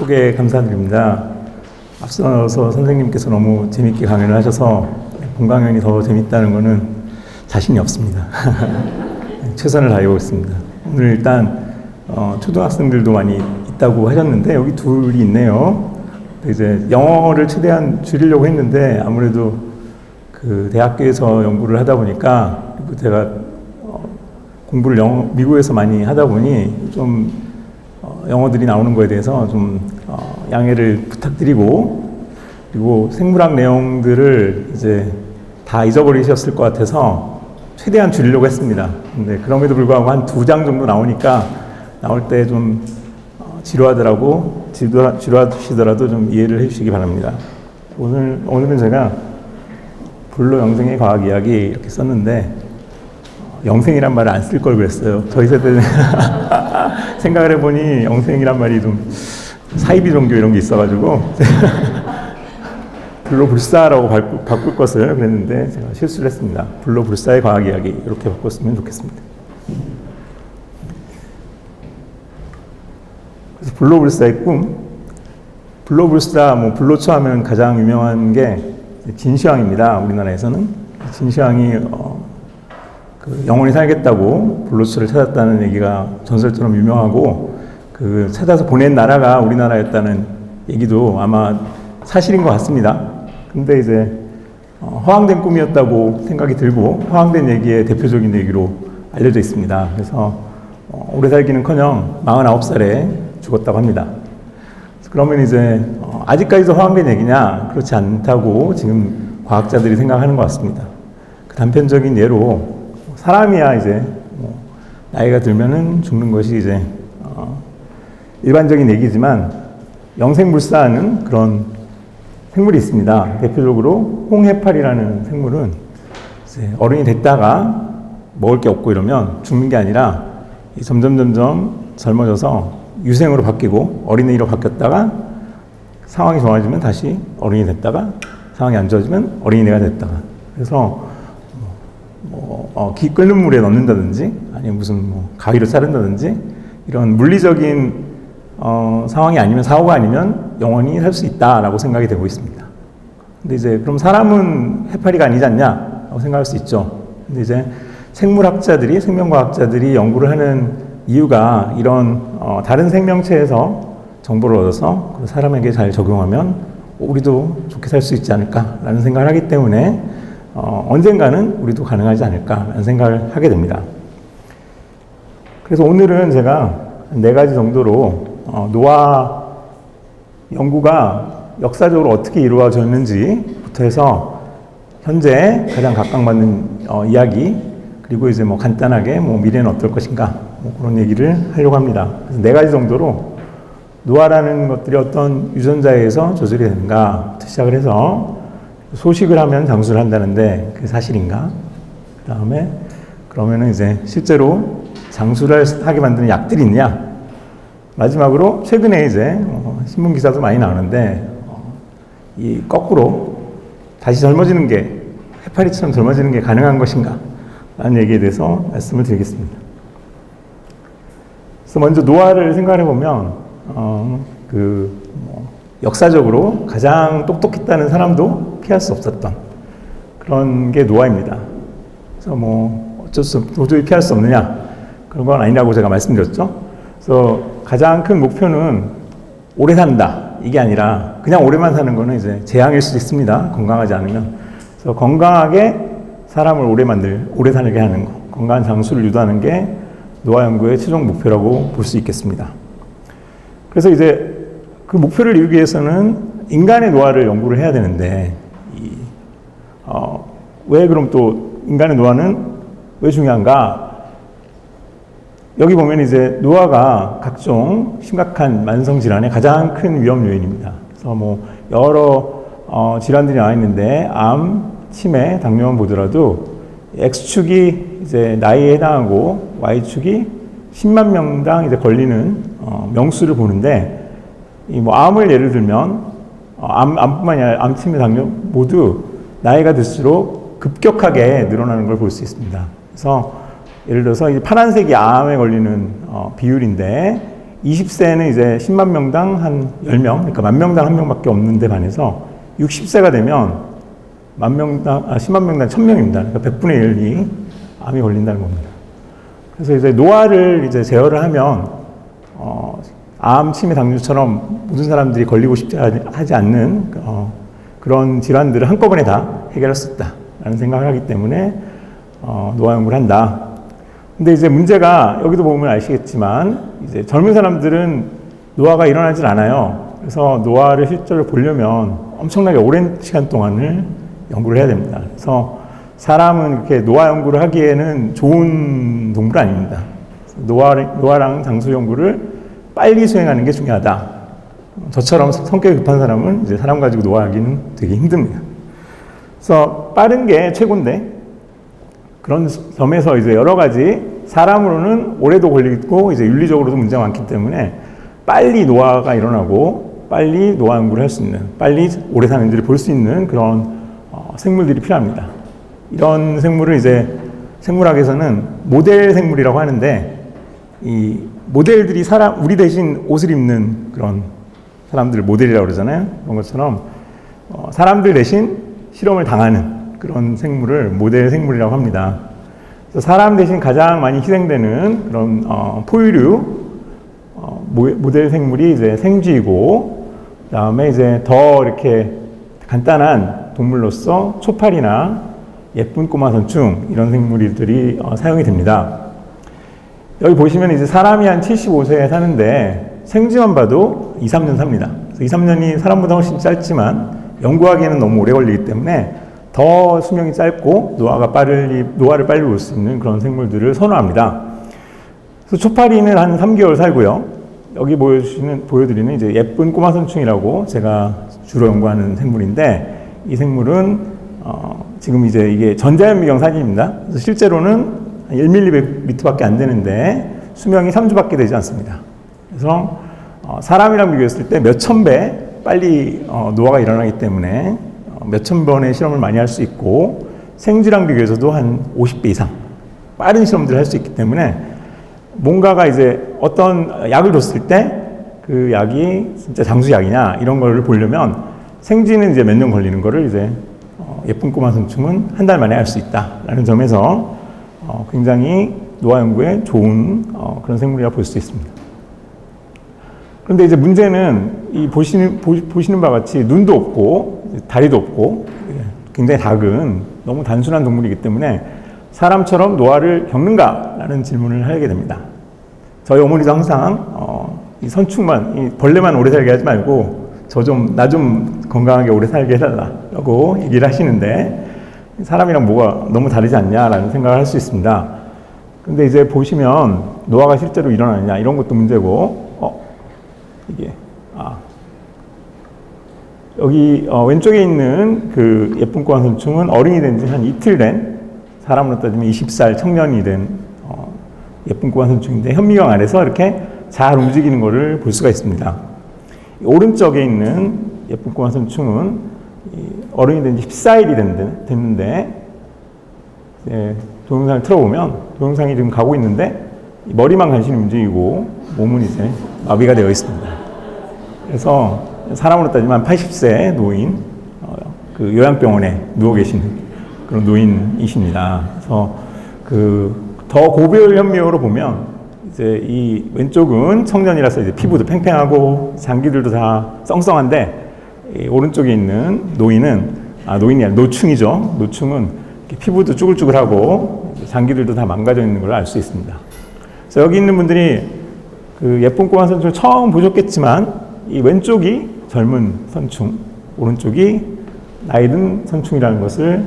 소개 감사드립니다. 앞서서 선생님께서 너무 재밌게 강연을 하셔서 본 강연이 더 재밌다는 것은 자신이 없습니다. 최선을 다해보겠습니다. 오늘 일단 초등학생들도 많이 있다고 하셨는데 여기 둘이 있네요. 이제 영어를 최대한 줄이려고 했는데 아무래도 그 대학교에서 연구를 하다 보니까 그리고 제가 공부를 미국에서 많이 하다 보니 좀 영어들이 나오는 거에 대해서 좀 양해를 부탁드리고, 그리고 생물학 내용들을 이제 다 잊어버리셨을 것 같아서 최대한 줄이려고 했습니다. 근데 그럼에도 불구하고 한 2장 정도 나오니까 나올 때 좀 지루하시더라도 좀 이해를 해주시기 바랍니다. 오늘은 제가 불로 영생의 과학 이야기 이렇게 썼는데 영생이란 말을 안 쓸 걸 그랬어요. 저희 세대는 생각을 해보니 영생이란 말이 좀 사이비 종교 이런 게 있어가지고 불로 불사라고 바꿀 것을 그랬는데 제가 실수를 했습니다. 불로 불사의 과학 이야기 이렇게 바꿨으면 좋겠습니다. 그래서 불로 불사의 꿈, 불로 불사, 불로초 하면 가장 유명한 게 진시황입니다. 우리나라에서는 진시황이 영원히 살겠다고 불로초를 찾았다는 얘기가 전설처럼 유명하고, 그 찾아서 보낸 나라가 우리나라였다는 얘기도 아마 사실인 것 같습니다. 근데 이제 허황된 꿈이었다고 생각이 들고 허황된 얘기의 대표적인 얘기로 알려져 있습니다. 그래서 오래 살기는커녕 49살에 죽었다고 합니다. 그러면 이제 아직까지도 허황된 얘기냐? 그렇지 않다고 지금 과학자들이 생각하는 것 같습니다. 그 단편적인 예로 사람이야 이제 나이가 들면은 죽는 것이 이제 일반적인 얘기지만 영생불사하는 그런 생물이 있습니다. 대표적으로 홍해파리라는 생물은 이제 어른이 됐다가 먹을 게 없고 이러면 죽는 게 아니라 점점 젊어져서 유생으로 바뀌고 어린이로 바뀌었다가 상황이 좋아지면 다시 어른이 됐다가 상황이 안 좋아지면 어린이가 됐다가, 그래서 기 끓는 물에 넣는다든지 아니면 무슨 가위로 자른다든지 이런 물리적인 상황이 아니면, 사고가 아니면 영원히 살 수 있다라고 생각이 되고 있습니다. 근데 이제 그럼 사람은 해파리가 아니지 않냐라고 생각할 수 있죠. 근데 이제 생물학자들이, 생명과학자들이 연구를 하는 이유가 이런 다른 생명체에서 정보를 얻어서 사람에게 잘 적용하면 우리도 좋게 살 수 있지 않을까라는 생각을 하기 때문에 언젠가는 우리도 가능하지 않을까라는 생각을 하게 됩니다. 그래서 오늘은 제가 4가지 정도로 노화 연구가 역사적으로 어떻게 이루어졌는지부터 해서 현재 가장 각광받는 이야기, 그리고 이제 간단하게 미래는 어떨 것인가 그런 얘기를 하려고 합니다. 그래서 4가지 정도로 노화라는 것들이 어떤 유전자에 의해서 조절이 되는가부터 시작을 해서, 소식을 하면 장수를 한다는데 그게 사실인가? 그 다음에 그러면은 이제 실제로 장수를 하게 만드는 약들이 있냐? 마지막으로 최근에 이제 신문 기사도 많이 나오는데 이 거꾸로 다시 젊어지는 게, 해파리처럼 젊어지는 게 가능한 것인가? 라는 얘기에 대해서 말씀을 드리겠습니다. 그래서 먼저 노화를 생각해 보면 역사적으로 가장 똑똑했다는 사람도 피할 수 없었던 그런 게 노화입니다. 그래서 도저히 피할 수 없느냐, 그런 건 아니라고 제가 말씀드렸죠. 그래서 가장 큰 목표는 오래 산다 이게 아니라 그냥 오래만 사는 거는 이제 재앙일 수도 있습니다. 건강하지 않으면. 그래서 건강하게 사람을 오래 살게 하는 거, 건강한 장수를 유도하는 게 노화 연구의 최종 목표라고 볼 수 있겠습니다. 그래서 이제 그 목표를 이루기 위해서는 인간의 노화를 연구를 해야 되는데, 왜 그럼 또 인간의 노화는 왜 중요한가? 여기 보면 이제 노화가 각종 심각한 만성 질환의 가장 큰 위험 요인입니다. 그래서 여러 질환들이 나와 있는데 암, 치매, 당뇨만 보더라도 X축이 이제 나이에 해당하고 Y축이 10만 명당 이제 걸리는 명수를 보는데, 암을 예를 들면 암뿐만이 아니라 암, 치매, 당뇨 모두 나이가 들수록 급격하게 늘어나는 걸 볼 수 있습니다. 그래서 예를 들어서 이 파란색이 암에 걸리는 비율인데 20세는 이제 10만 명당 한 10명, 그러니까 10,000명당 1명밖에 없는데 반해서 60세가 되면 10만 명당 1,000명입니다. 그러니까 100분의 1이 암이 걸린다는 겁니다. 그래서 이제 노화를 이제 제어를 하면 암, 치매, 당뇨처럼 모든 사람들이 걸리고 싶지 하지 않는 그런 질환들을 한꺼번에 다 해결할 수 있다라는 생각을 하기 때문에 노화 연구를 한다. 근데 이제 문제가 여기도 보면 아시겠지만 이제 젊은 사람들은 노화가 일어나질 않아요. 그래서 노화를 실제로 보려면 엄청나게 오랜 시간 동안을 연구를 해야 됩니다. 그래서 사람은 이렇게 노화 연구를 하기에는 좋은 동물 아닙니다. 노화랑 장수 연구를 빨리 수행하는 게 중요하다. 저처럼 성격이 급한 사람은 이제 사람 가지고 노화하기는 되게 힘듭니다. 그래서 빠른 게 최고인데 그런 점에서 이제 여러 가지 사람으로는 오래도 걸리고 이제 윤리적으로도 문제가 많기 때문에 빨리 노화가 일어나고 빨리 노화 연구를 할 수 있는, 빨리 오래 사는지를 볼 수 있는 그런 생물들이 필요합니다. 이런 생물을 이제 생물학에서는 모델 생물이라고 하는데 이 모델들이 우리 대신 옷을 입는 그런 사람들을 모델이라고 그러잖아요. 그런 것처럼 사람들 대신 실험을 당하는 그런 생물을 모델 생물이라고 합니다. 그래서 사람 대신 가장 많이 희생되는 그런 포유류 모델 생물이 이제 생쥐이고, 그다음에 이제 더 이렇게 간단한 동물로서 초파리나 예쁜 꼬마 선충 이런 생물들이 사용이 됩니다. 여기 보시면 이제 사람이 한 75세에 사는데 생쥐만 봐도 2, 3년 삽니다. 그래서 2, 3년이 사람보다 훨씬 짧지만 연구하기에는 너무 오래 걸리기 때문에 더 수명이 짧고 노화를 빨리 볼 수 있는 그런 생물들을 선호합니다. 그래서 초파리는 한 3개월 살고요. 여기 보여드리는 이제 예쁜 꼬마 선충이라고 제가 주로 연구하는 생물인데, 이 생물은 지금 이제 이게 전자현미경 사진입니다. 그래서 실제로는 1ml밖에 안 되는데 수명이 3주밖에 되지 않습니다. 그래서 사람이랑 비교했을 때 몇천 배 빨리 노화가 일어나기 때문에 몇천 번의 실험을 많이 할 수 있고, 생쥐랑 비교해서도 한 50배 이상 빠른 실험들을 할 수 있기 때문에 뭔가가 이제 어떤 약을 줬을 때 그 약이 진짜 장수약이냐 이런 걸 보려면 생쥐는 이제 몇 년 걸리는 거를 이제 예쁜 꼬마 선충은 한 달 만에 할 수 있다라는 점에서 굉장히 노화 연구에 좋은 그런 생물이라고 볼 수 있습니다. 그런데 이제 문제는 이 보시는 바와 같이 눈도 없고 다리도 없고 굉장히 작은 너무 단순한 동물이기 때문에 사람처럼 노화를 겪는가라는 질문을 하게 됩니다. 저희 어머니도 항상 이 선충만, 이 벌레만 오래 살게 하지 말고 나 좀 건강하게 오래 살게 해달라고 얘기를 하시는데, 사람이랑 뭐가 너무 다르지 않냐라는 생각을 할 수 있습니다. 근데 이제 보시면 노화가 실제로 일어나느냐 이런 것도 문제고, 여기 왼쪽에 있는 그 예쁜 꼬마 선충은 어른이 된 지 한 이틀 된, 사람으로 따지면 20살 청년이 된 예쁜 꼬마 선충인데 현미경 아래서 이렇게 잘 움직이는 것을 볼 수가 있습니다. 오른쪽에 있는 예쁜 꼬마 선충은 어른이 된 지 14일이 됐는데 동영상을 틀어보면 동영상이 지금 가고 있는데 머리만 간신히 움직이고 몸은 이제 마비가 되어 있습니다. 그래서 사람으로 따지면 80세 노인, 그 요양병원에 누워 계시는 그런 노인이십니다. 그래서 더 고별 현미경으로 보면 이제 이 왼쪽은 청년이라서 이제 피부도 팽팽하고 장기들도 다 썽썽한데, 이 오른쪽에 있는 노인은 노인이 아니라 노충이죠. 노충은 피부도 쭈글쭈글하고 장기들도 다 망가져 있는 걸 알 수 있습니다. 그래서 여기 있는 분들이 그 예쁜 꼬마 선충을 처음 보셨겠지만 이 왼쪽이 젊은 선충, 오른쪽이 나이 든 선충이라는 것을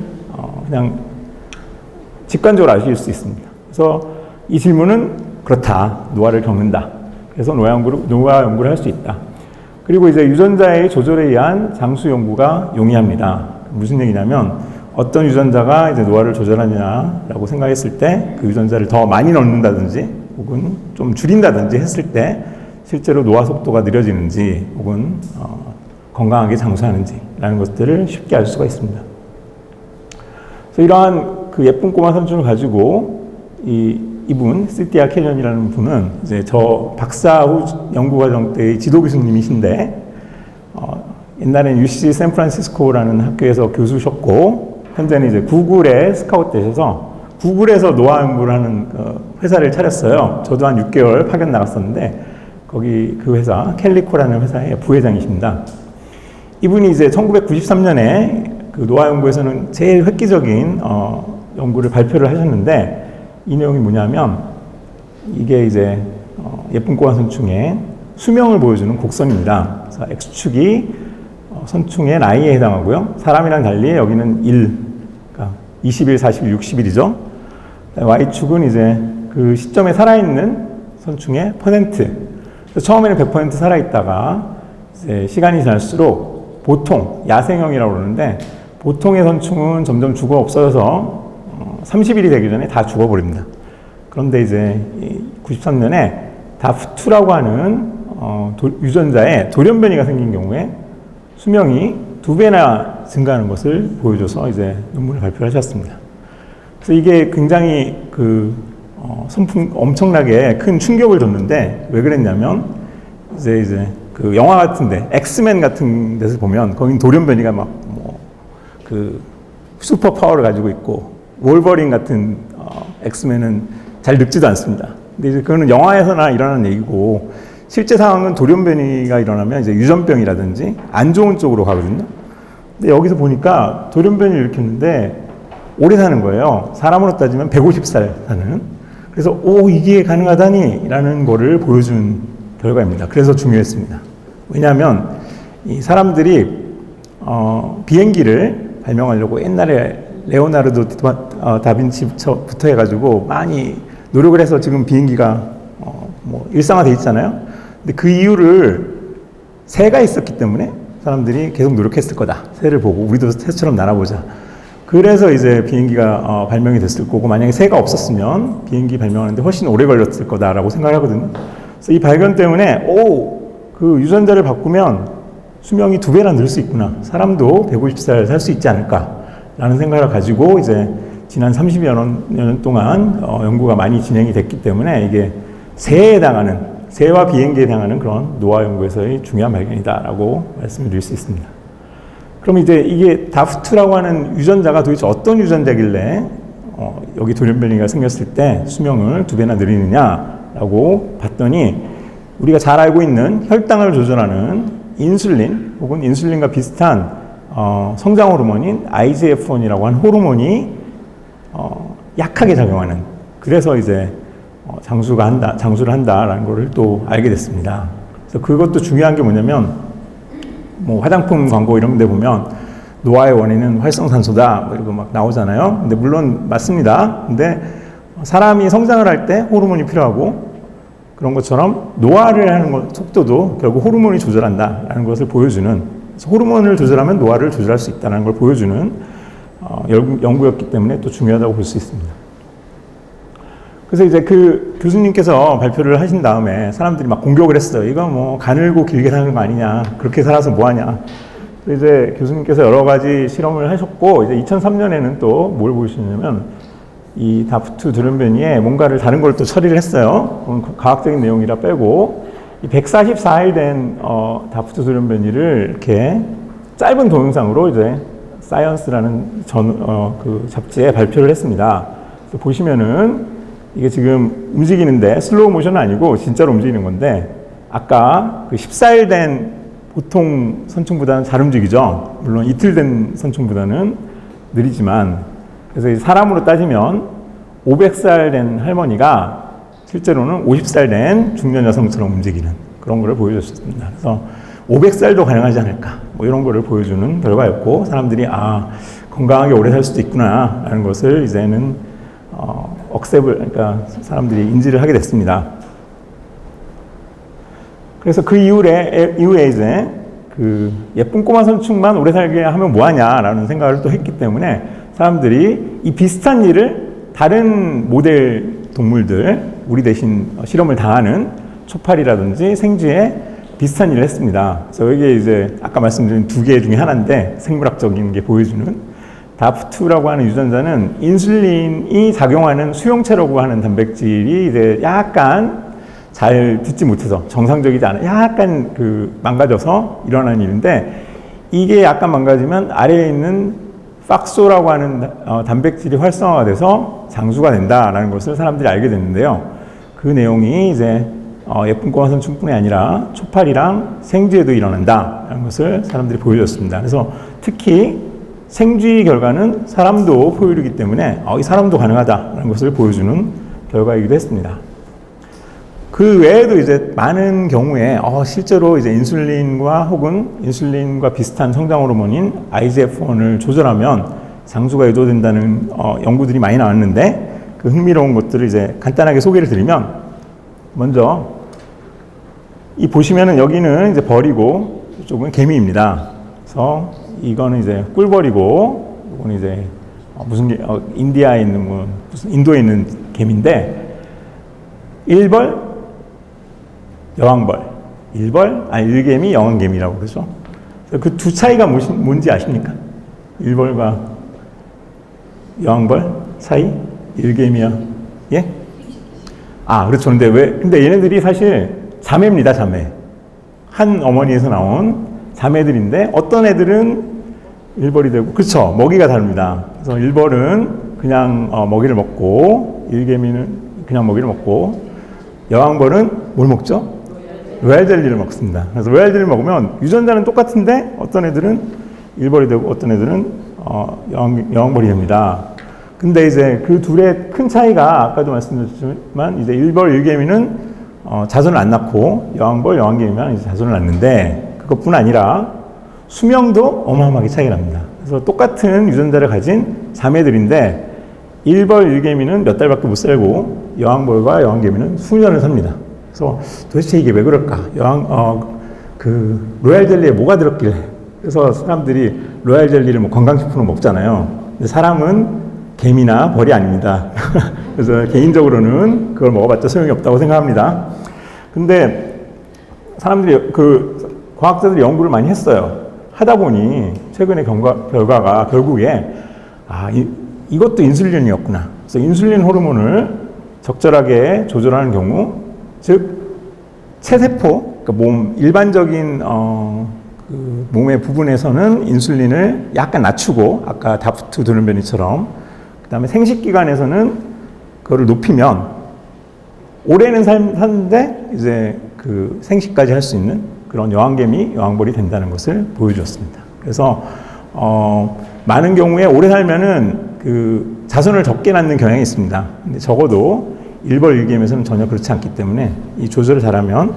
그냥 직관적으로 아실 수 있습니다. 그래서 이 질문은 그렇다, 노화를 겪는다. 그래서 노화 연구를 할 수 있다. 그리고 이제 유전자의 조절에 의한 장수 연구가 용이합니다. 무슨 얘기냐면 어떤 유전자가 이제 노화를 조절하느냐라고 생각했을 때 그 유전자를 더 많이 넣는다든지 혹은 좀 줄인다든지 했을 때 실제로 노화 속도가 느려지는지 혹은 건강하게 장수하는지라는 것들을 쉽게 알 수가 있습니다. 그래서 이러한 그 예쁜 꼬마 선충을 가지고 이 이분 시티아 캐년이라는 분은 이제 저 박사 후 연구과정 때의 지도 교수님이신데 옛날엔 UC 샌프란시스코라는 학교에서 교수셨고 현재는 이제 구글에 스카우트 되셔서 구글에서 노화 연구를 하는 회사를 차렸어요. 저도 한 6개월 파견 나갔었는데 거기 그 회사 캘리코라는 회사의 부회장이십니다. 이분이 이제 1993년에 그 노화 연구에서는 제일 획기적인 연구를 발표를 하셨는데 이 내용이 뭐냐면 이게 이제 예쁜 꼬마 선충의 수명을 보여주는 곡선입니다. 그래서 X축이 선충의 나이에 해당하고요. 사람이랑 달리 여기는 1, 그러니까 20일, 40일, 60일이죠. Y축은 이제 그 시점에 살아있는 선충의 퍼센트. 처음에는 100% 살아있다가 이제 시간이 지날수록 보통, 야생형이라고 그러는데 보통의 선충은 점점 죽어 없어져서 30일이 되기 전에 다 죽어버립니다. 그런데 이제 93년에 다프투라고 하는 유전자에 돌연변이가 생긴 경우에 수명이 2배나 증가하는 것을 보여줘서 이제 논문을 발표하셨습니다. 그래서 이게 굉장히 엄청나게 큰 충격을 줬는데 왜 그랬냐면 이제 그 영화 같은데 엑스맨 같은 데서 보면 거긴 돌연변이가 막 슈퍼 파워를 가지고 있고 wolverine 같은 엑스맨은 잘 늙지도 않습니다. 근데 이제 그거는 영화에서나 일어나는 얘기고 실제 상황은 돌연변이가 일어나면 이제 유전병이라든지 안 좋은 쪽으로 가거든요. 근데 여기서 보니까 돌연변이를 일으켰는데 오래 사는 거예요. 사람으로 따지면 150살 사는. 그래서 이게 가능하다니 라는 거를 보여준 결과입니다. 그래서 중요했습니다. 왜냐하면 이 사람들이 비행기를 발명하려고 옛날에 레오나르도 다빈치부터 해가지고 많이 노력을 해서 지금 비행기가 일상화돼 있잖아요. 근데 그 이유를 새가 있었기 때문에 사람들이 계속 노력했을 거다. 새를 보고 우리도 새처럼 날아보자. 그래서 이제 비행기가 발명이 됐을 거고 만약에 새가 없었으면 비행기 발명하는데 훨씬 오래 걸렸을 거다라고 생각하거든요. 그래서 이 발견 때문에 그 유전자를 바꾸면 수명이 2배나 늘 수 있구나. 사람도 150살 살 수 있지 않을까라는 생각을 가지고 이제 지난 30여 년 동안 연구가 많이 진행이 됐기 때문에 이게 새와 비행기에 해당하는 그런 노화 연구에서의 중요한 발견이다라고 말씀을 드릴 수 있습니다. 그럼 이제 이게 다프트라고 하는 유전자가 도대체 어떤 유전자길래 여기 돌연변이가 생겼을 때 수명을 2배나 늘리느냐라고 봤더니 우리가 잘 알고 있는 혈당을 조절하는 인슐린 혹은 인슐린과 비슷한 성장 호르몬인 IGF-1이라고 하는 호르몬이 약하게 작용하는 그래서 이제 장수를 한다라는 것을 또 알게 됐습니다. 그래서 그것도 중요한 게 뭐냐면 화장품 광고 이런 데 보면 노화의 원인은 활성산소다 이러고 막 나오잖아요. 근데 물론 맞습니다. 근데 사람이 성장을 할 때 호르몬이 필요하고 그런 것처럼 노화를 하는 속도도 결국 호르몬이 조절한다라는 것을 보여주는 호르몬을 조절하면 노화를 조절할 수 있다는 걸 보여주는 연구였기 때문에 또 중요하다고 볼 수 있습니다. 그래서 이제 그 교수님께서 발표를 하신 다음에 사람들이 막 공격을 했어요. 이거 가늘고 길게 사는 거 아니냐. 그렇게 살아서 뭐 하냐. 그래서 이제 교수님께서 여러 가지 실험을 하셨고, 이제 2003년에는 또 뭘 보여주셨냐면, 이 다프트 돌연변이에 뭔가를 다른 걸 또 처리를 했어요. 과학적인 내용이라 빼고, 이 144일 된 다프트 돌연변이를 이렇게 짧은 동영상으로 이제 사이언스라는 그 잡지에 발표를 했습니다. 그래서 보시면은 이게 지금 움직이는데 슬로우 모션은 아니고 진짜로 움직이는 건데 아까 그 14일 된 보통 선충보다는 잘 움직이죠. 물론 이틀 된 선충보다는 느리지만 그래서 사람으로 따지면 500살 된 할머니가 실제로는 50살 된 중년 여성처럼 움직이는 그런 거를 보여줬습니다. 그래서 500살도 가능하지 않을까 이런 거를 보여주는 결과였고 사람들이 건강하게 오래 살 수도 있구나 라는 것을 이제는 그러니까 사람들이 인지를 하게 됐습니다. 그래서 그 이후에 이제 그 예쁜 꼬마 선충만 오래 살게 하면 뭐하냐라는 생각을 또 했기 때문에 사람들이 이 비슷한 일을 다른 모델 동물들, 우리 대신 실험을 당하는 초파리라든지 생쥐에 비슷한 일을 했습니다. 그래서 이게 이제 아까 말씀드린 2개 중에 하나인데 생물학적인 게 보여주는 DAF2라고 하는 유전자는 인슐린이 작용하는 수용체라고 하는 단백질이 이제 약간 잘 듣지 못해서 정상적이지 않아 약간 망가져서 일어나는 일인데, 이게 약간 망가지면 아래에 있는 FACSO라고 하는 단백질이 활성화가 돼서 장수가 된다라는 것을 사람들이 알게 됐는데요. 그 내용이 이제 예쁜 꽃 화선충뿐이 아니라 초파리랑 생쥐에도 일어난다라는 것을 사람들이 보여줬습니다. 그래서 특히 생쥐 결과는 사람도 포유류이기 때문에 이 사람도 가능하다라는 것을 보여주는 결과이기도 했습니다. 그 외에도 이제 많은 경우에 실제로 이제 인슐린과 혹은 인슐린과 비슷한 성장 호르몬인 IGF-1을 조절하면 장수가 유도된다는 연구들이 많이 나왔는데, 그 흥미로운 것들을 이제 간단하게 소개를 드리면, 먼저 이 보시면은 여기는 이제 벌이고 이쪽은 개미입니다. 그래서 이거는 이제 꿀벌이고 이거는 이제 인디아에 있는 무슨 인도에 있는 개미인데, 1벌 여왕벌, 일개미, 여왕개미라고 그러죠. 그 두 차이가 뭔지 아십니까? 일벌과 여왕벌 사이? 일개미야? 예? 그렇죠. 근데 얘네들이 사실 자매입니다, 자매. 한 어머니에서 나온 자매들인데, 어떤 애들은 일벌이 되고, 그렇죠. 먹이가 다릅니다. 그래서 일벌은 그냥 먹이를 먹고, 일개미는 그냥 먹이를 먹고, 여왕벌은 뭘 먹죠? 로얄 젤리를 먹습니다. 그래서 로얄 젤리를 먹으면 유전자는 똑같은데 어떤 애들은 일벌이 되고 어떤 애들은 여왕벌이 됩니다. 근데 이제 그 둘의 큰 차이가 아까도 말씀드렸지만, 이제 일벌, 일개미는 자손을 안 낳고 여왕벌, 여왕개미만 이제 자손을 낳는데, 그것뿐 아니라 수명도 어마어마하게 차이가 납니다. 그래서 똑같은 유전자를 가진 자매들인데, 일벌, 일개미는 몇 달밖에 못 살고 여왕벌과 여왕개미는 수년을 삽니다. 그래서 도대체 이게 왜 그럴까? 로얄 젤리에 뭐가 들었길래? 그래서 사람들이 로얄 젤리를 건강식품으로 먹잖아요. 근데 사람은 개미나 벌이 아닙니다. 그래서 개인적으로는 그걸 먹어봤자 소용이 없다고 생각합니다. 근데 사람들이 과학자들이 연구를 많이 했어요. 하다 보니 최근의 결과가 결국에 이것도 인슐린이었구나. 그래서 인슐린 호르몬을 적절하게 조절하는 경우, 즉 체세포, 그러니까 일반적인 몸의 부분에서는 인슐린을 약간 낮추고, 아까 DAF2 돌연변이처럼, 그 다음에 생식기관에서는 그거를 높이면 오래는 사는데 이제 생식까지 할 수 있는 그런 여왕개미, 여왕벌이 된다는 것을 보여주었습니다. 그래서 많은 경우에 오래 살면은 자손을 적게 낳는 경향이 있습니다. 근데 적어도 일벌, 일개미에서는 전혀 그렇지 않기 때문에 이 조절을 잘하면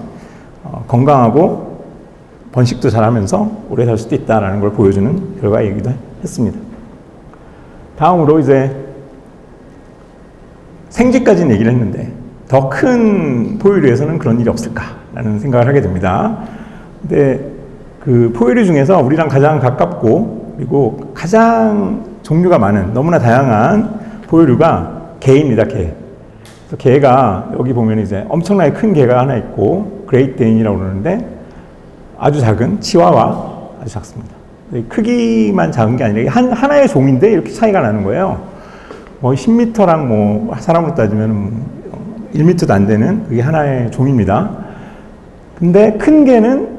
건강하고 번식도 잘하면서 오래 살 수도 있다는 걸 보여주는 결과이기도 했습니다. 다음으로 이제 생쥐까지는 얘기를 했는데, 더 큰 포유류에서는 그런 일이 없을까라는 생각을 하게 됩니다. 근데 포유류 중에서 우리랑 가장 가깝고 그리고 가장 종류가 많은, 너무나 다양한 포유류가 개입니다, 개. 그래서 개가 여기 보면 이제 엄청나게 큰 개가 하나 있고, 그레이트 데인이라고 그러는데 아주 작은 치와와, 아주 작습니다. 크기만 작은 게 아니라 하나의 종인데 이렇게 차이가 나는 거예요. 10m랑 사람으로 따지면 1m도 안 되는 그게 하나의 종입니다. 근데 큰 개는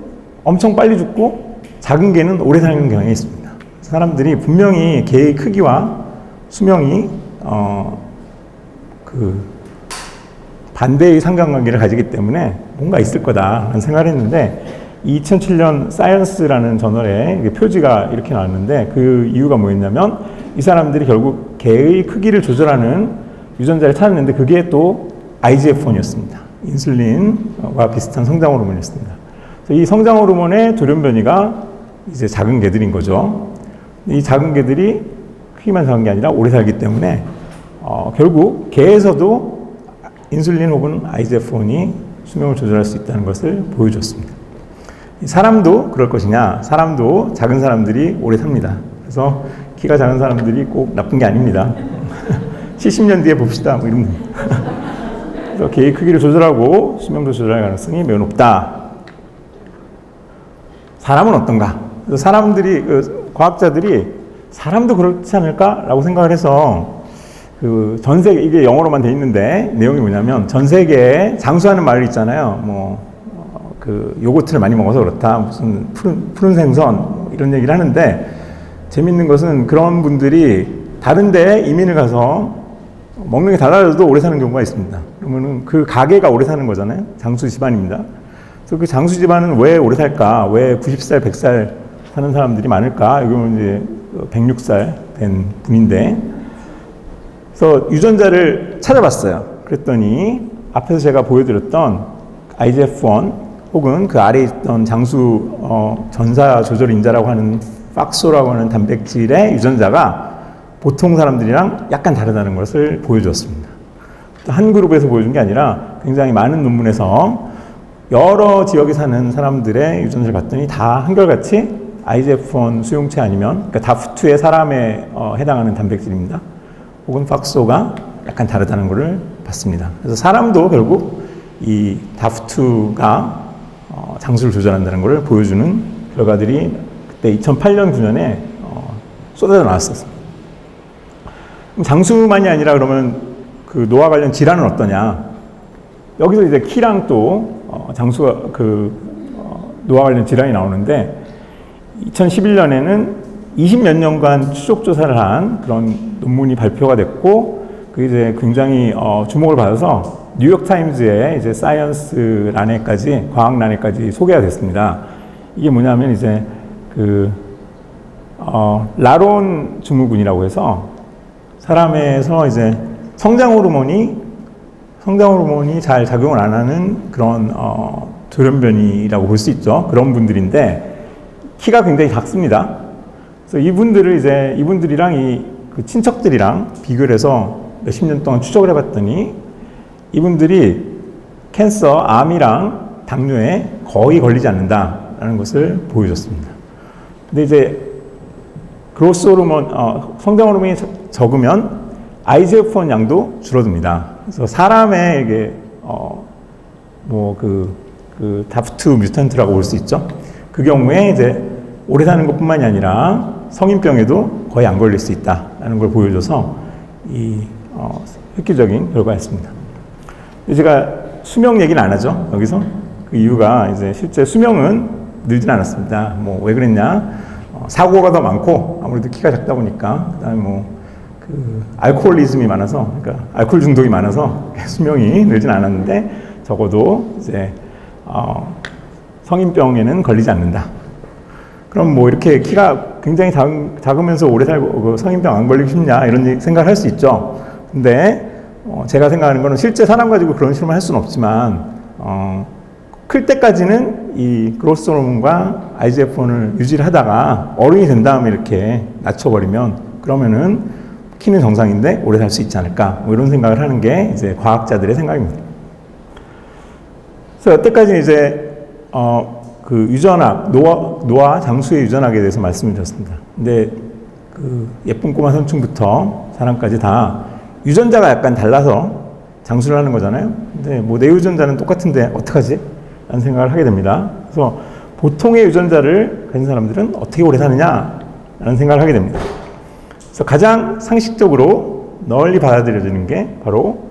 엄청 빨리 죽고 작은 개는 오래 사는 경향이 있습니다. 사람들이 분명히 개의 크기와 수명이 반대의 상관관계를 가지기 때문에 뭔가 있을 거다라는 생각을 했는데, 2007년 사이언스라는 저널에 표지가 이렇게 나왔는데, 그 이유가 뭐였냐면, 이 사람들이 결국 개의 크기를 조절하는 유전자를 찾았는데, 그게 또 IGF-1이었습니다. 인슐린과 비슷한 성장 호르몬이었습니다. 그래서 이 성장 호르몬의 돌연변이가 이제 작은 개들인 거죠. 이 작은 개들이 크기만 작은 게 아니라 오래 살기 때문에 결국 개에서도 인슐린 혹은 IGF-1이 수명을 조절할 수 있다는 것을 보여줬습니다. 사람도 그럴 것이냐? 사람도 작은 사람들이 오래 삽니다. 그래서 키가 작은 사람들이 꼭 나쁜 게 아닙니다. 70년 뒤에 봅시다. 이런. 그래서 개의 크기를 조절하고 수명도 조절할 가능성이 매우 높다. 사람은 어떤가? 그래서 과학자들이 사람도 그렇지 않을까라고 생각을 해서 그 전 세계 이게 영어로만 돼 있는데 내용이 뭐냐면 전 세계에 장수하는 말이 있잖아요. 그 요거트를 많이 먹어서 그렇다. 무슨 푸른 생선 이런 얘기를 하는데 재밌는 것은 그런 분들이 다른데 이민을 가서 먹는 게 달라져도 오래 사는 경우가 있습니다. 그러면은 그 가게가 오래 사는 거잖아요. 장수 집안입니다. 그래서 그 장수 집안은 왜 오래 살까? 왜 90살, 100살 사는 사람들이 많을까? 여기는 이제 106살 된 분인데, 그래서 유전자를 찾아봤어요. 그랬더니 앞에서 제가 보여드렸던 IGF-1 혹은 그 아래에 있던 장수 전사 조절 인자라고 하는 팍소라고 하는 단백질의 유전자가 보통 사람들이랑 약간 다르다는 것을 보여주었습니다. 한 그룹에서 보여준 게 아니라 굉장히 많은 논문에서 여러 지역에 사는 사람들의 유전자를 봤더니 다 한결같이 IGF-1 수용체 아니면 그러니까 다프2의 사람에 해당하는 단백질입니다. 혹은 팍소가 약간 다르다는 것을 봤습니다. 그래서 사람도 결국 이 다프2가 장수를 조절한다는 것을 보여주는 결과들이 그때 2008년, 9년에 쏟아져 나왔었습니다. 장수만이 아니라 그러면 그 노화 관련 질환은 어떠냐? 여기서 이제 키랑 또 장수가 노화 관련 질환이 나오는데 2011년에는 20몇 년간 추적 조사를 한 그런 논문이 발표가 됐고 그게 이제 굉장히 주목을 받아서 뉴욕 타임즈의 이제 사이언스 란에까지 과학 란에까지 소개가 됐습니다. 이게 뭐냐면 이제 라론 증후군이라고 해서 사람에서 이제 성장 호르몬이 잘 작용을 안 하는 그런 돌연변이라고 볼 수 있죠. 그런 분들인데 키가 굉장히 작습니다. 그래서 이분들이랑 그 친척들이랑 비교를 해서 몇십 년 동안 추적을 해봤더니 이분들이 캔서, 암이랑 당뇨에 거의 걸리지 않는다라는 것을 보여줬습니다. 근데 이제 그로스 호르몬, 성장 호르몬이 적으면 IGF-1 양도 줄어듭니다. 그래서 사람의 이게 다프트 뮤턴트라고 볼 수 있죠. 그 경우에 이제 오래 사는 것뿐만이 아니라 성인병에도 거의 안 걸릴 수 있다라는 걸 보여줘서 획기적인 결과였습니다. 제가 수명 얘기는 안 하죠. 여기서 그 이유가 이제 실제 수명은 늘진 않았습니다. 왜 그랬냐? 사고가 더 많고 아무래도 키가 작다 보니까 그다음에 알코올리즘이 많아서 그러니까 알코올 중독이 많아서 수명이 늘진 않았는데 적어도 이제 성인병에는 걸리지 않는다. 그럼 이렇게 키가 굉장히 작으면서 오래 살고 성인병 안 걸리기 쉽냐 이런 생각을 할 수 있죠. 근데 제가 생각하는 거는 실제 사람 가지고 그런 실험을 할 수는 없지만 클 때까지는 이 그로스 호르몬과 IGF-1을 유지를 하다가 어른이 된 다음에 이렇게 낮춰버리면 그러면은 키는 정상인데 오래 살 수 있지 않을까 이런 생각을 하는 게 이제 과학자들의 생각입니다. 그래서 여태까지 이제 그 유전학, 노화 장수의 유전학에 대해서 말씀을 드렸습니다. 근데 그 예쁜 꼬마 선충부터 사람까지 다 유전자가 약간 달라서 장수를 하는 거잖아요. 근데 내 유전자는 똑같은데 어떡하지? 라는 생각을 하게 됩니다. 그래서 보통의 유전자를 가진 사람들은 어떻게 오래 사느냐? 라는 생각을 하게 됩니다. 그래서 가장 상식적으로 널리 받아들여지는 게 바로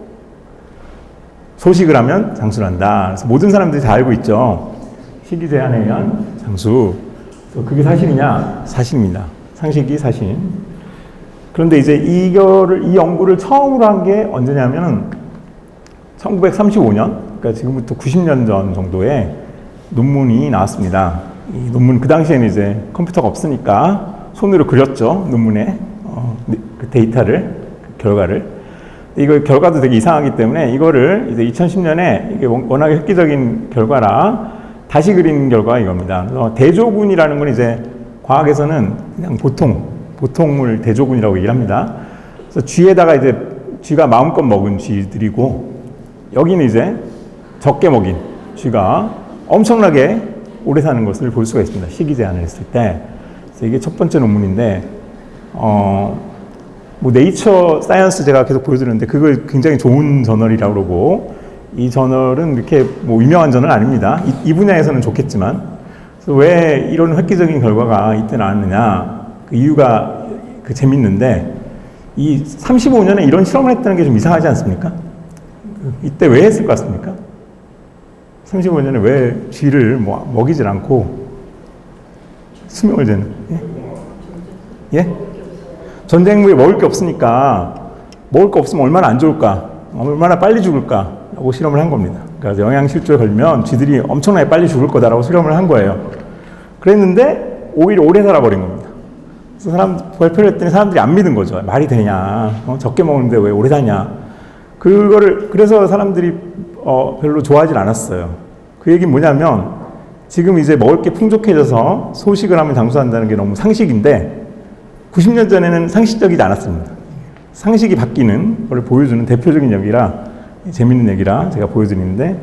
소식을 하면 장수를 한다. 그래서 모든 사람들이 다 알고 있죠. 식이 제한에 의한 장수. 그게 사실이냐? 사실입니다. 상식이 사실. 그런데 이제 이 연구를 처음으로 한 게 언제냐면 1935년, 그러니까 지금부터 90년 전 정도에 논문이 나왔습니다. 이 논문 그 당시에는 이제 컴퓨터가 없으니까 손으로 그렸죠. 논문에 그 데이터를, 그 결과를. 이거 결과도 되게 이상하기 때문에 이거를 이제 2010년에 이게 워낙에 획기적인 결과라 다시 그린 결과가 이겁니다. 그래서 대조군이라는 건 이제 과학에서는 그냥 보통물 대조군이라고 얘기를 합니다. 그래서 쥐에다가 이제 쥐가 마음껏 먹은 쥐들이고 여기는 이제 적게 먹인 쥐가 엄청나게 오래 사는 것을 볼 수가 있습니다. 식이 제한을 했을 때. 그래서 이게 첫 번째 논문인데 네이처 사이언스 제가 계속 보여드렸는데 그거 굉장히 좋은 저널이라고 그러고 이 저널은 이렇게 유명한 저널 아닙니다. 이 분야에서는 좋겠지만 그래서 왜 이런 획기적인 결과가 이때 나왔느냐 그 이유가 그 재밌는데 이 35년에 이런 실험을 했다는 게 좀 이상하지 않습니까? 이때 왜 했을 것 같습니까? 35년에 왜 쥐를 먹이질 않고 수명을 재는? 예? 예? 전쟁 후에 먹을 게 없으니까 먹을 거 없으면 얼마나 안 좋을까? 얼마나 빨리 죽을까? 라고 실험을 한 겁니다. 그러니까 영양실조에 걸리면 쥐들이 엄청나게 빨리 죽을 거다라고 실험을 한 거예요. 그랬는데 오히려 오래 살아버린 겁니다. 그래서 발표를 했더니 사람들이 안 믿은 거죠. 말이 되냐? 적게 먹는데 왜 오래 사냐? 그래서 사람들이 별로 좋아하진 않았어요. 그 얘기는 뭐냐면 지금 이제 먹을 게 풍족해져서 소식을 하면 장수한다는 게 너무 상식인데 90년 전에는 상식적이지 않았습니다. 상식이 바뀌는 걸 보여주는 대표적인 얘기라 재밌는 얘기라 제가 보여드리는데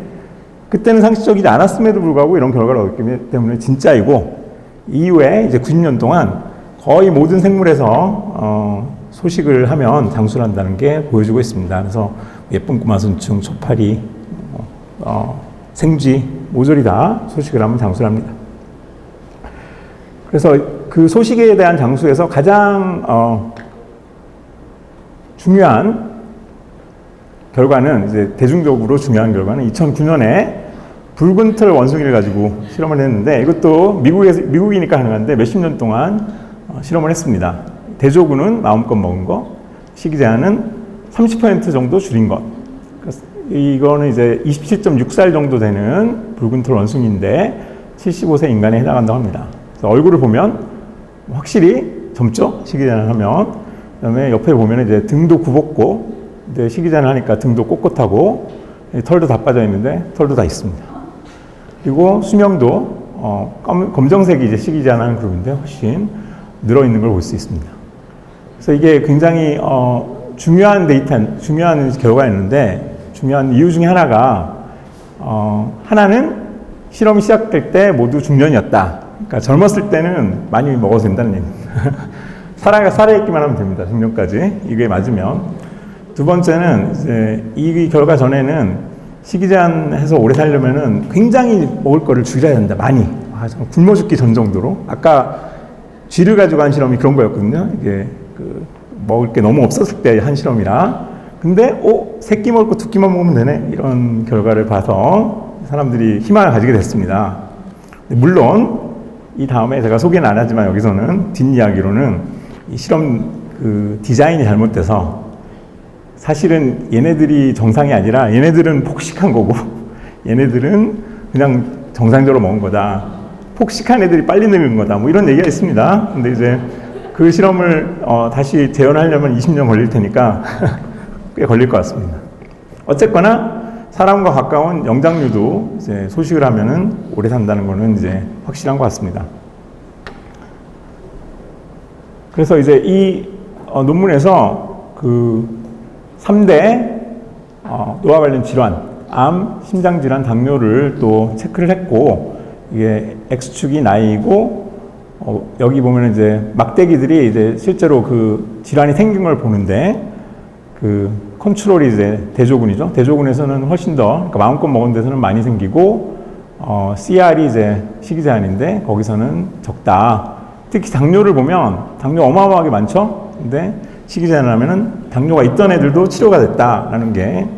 그때는 상식적이지 않았음에도 불구하고 이런 결과를 얻기 때문에 진짜이고 이후에 이제 90년 동안 거의 모든 생물에서 소식을 하면 장수를 한다는 게 보여주고 있습니다. 그래서 예쁜 꼬마순충, 초파리, 생쥐, 모조리 다 소식을 하면 장수를 합니다. 그래서 그 소식에 대한 장수에서 가장 중요한 결과는 이제 대중적으로 중요한 결과는 2009년에 붉은 털 원숭이를 가지고 실험을 했는데 이것도 미국이니까 가능한데 몇십 년 동안 실험을 했습니다. 대조군은 마음껏 먹은 거, 식이제한은 30% 정도 줄인 것. 이거는 이제 27.6살 정도 되는 붉은 털 원숭이인데 75세 인간에 해당한다고 합니다. 그래서 얼굴을 보면 확실히 젊죠? 식이제한을 하면. 그다음에 옆에 보면 이제 등도 굽었고, 이제 식이제한을 하니까 등도 꼿꼿하고, 털도 다 빠져 있는데 털도 다 있습니다. 그리고 수명도 검정색이 이제 식이제한하는 그룹인데 훨씬 늘어 있는 걸 볼 수 있습니다. 그래서 이게 굉장히 중요한 결과였는데 중요한 이유 중에 하나가 하나는 실험이 시작될 때 모두 중년이었다. 그러니까 젊었을 때는 많이 먹어도 된다는 얘기입니다. 살아있기만 하면 됩니다. 중년까지 이게 맞으면. 두 번째는 이제 이 결과 전에는 식이제한해서 오래 살려면은 굉장히 먹을 거를 줄여야 된다. 많이 굶어 죽기 전 정도로. 아까 쥐를 가지고 한 실험이 그런 거였거든요. 이게 먹을 게 너무 없었을 때 한 실험이라. 근데 새끼 먹을 거 두 끼만 먹으면 되네. 이런 결과를 봐서 사람들이 희망을 가지게 됐습니다. 물론 이 다음에 제가 소개는 안 하지만 여기서는 뒷이야기로는 이 실험 디자인이 잘못돼서 사실은 얘네들이 정상이 아니라 얘네들은 폭식한 거고 얘네들은 그냥 정상적으로 먹은 거다. 폭식한 애들이 빨리 늙은 거다. 뭐 이런 얘기가 있습니다. 근데 이제 그 실험을 다시 재현하려면 20년 걸릴 테니까 꽤 걸릴 것 같습니다. 어쨌거나 사람과 가까운 영장류도 이제 소식을 하면은 오래 산다는 거는 이제 확실한 것 같습니다. 그래서 이제 이 논문에서 그 3대 노화 관련 질환, 암, 심장질환, 당뇨를 또 체크를 했고 이게 X축이 나이고 여기 보면 이제 막대기들이 이제 실제로 그 질환이 생긴 걸 보는데 그 컨트롤이 이제 대조군이죠. 대조군에서는 훨씬 더 그러니까 마음껏 먹은 데서는 많이 생기고 CR이 이제 식이제한인데 거기서는 적다. 특히 당뇨를 보면 당뇨 어마어마하게 많죠. 근데 식이제한을 하면은 당뇨가 있던 애들도 치료가 됐다라는 게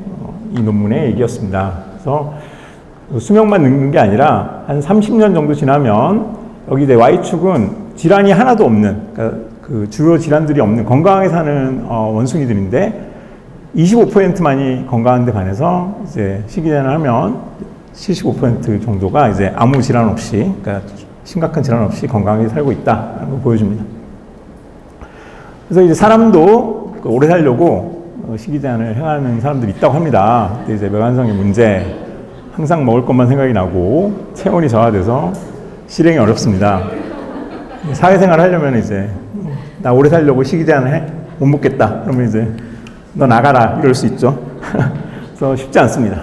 이 논문의 얘기였습니다. 그래서 수명만 늙는 게 아니라 한 30년 정도 지나면 여기 이제 Y축은 질환이 하나도 없는 그러니까 그 주요 질환들이 없는 건강하게 사는 원숭이들인데 25%만이 건강한데 반해서 이제 식이제한을 하면 75% 정도가 이제 아무 질환 없이 그러니까 심각한 질환 없이 건강하게 살고 있다라는 걸 보여줍니다. 그래서 이제 사람도 오래 살려고 식이제한을 행하는 사람들이 있다고 합니다. 근데 이제 매관성의 문제, 항상 먹을 것만 생각이 나고 체온이 저하돼서 실행이 어렵습니다. 사회생활 하려면 이제 나 오래 살려고 식이제한을 못 먹겠다. 그러면 이제 너 나가라 이럴 수 있죠. 그래서 쉽지 않습니다.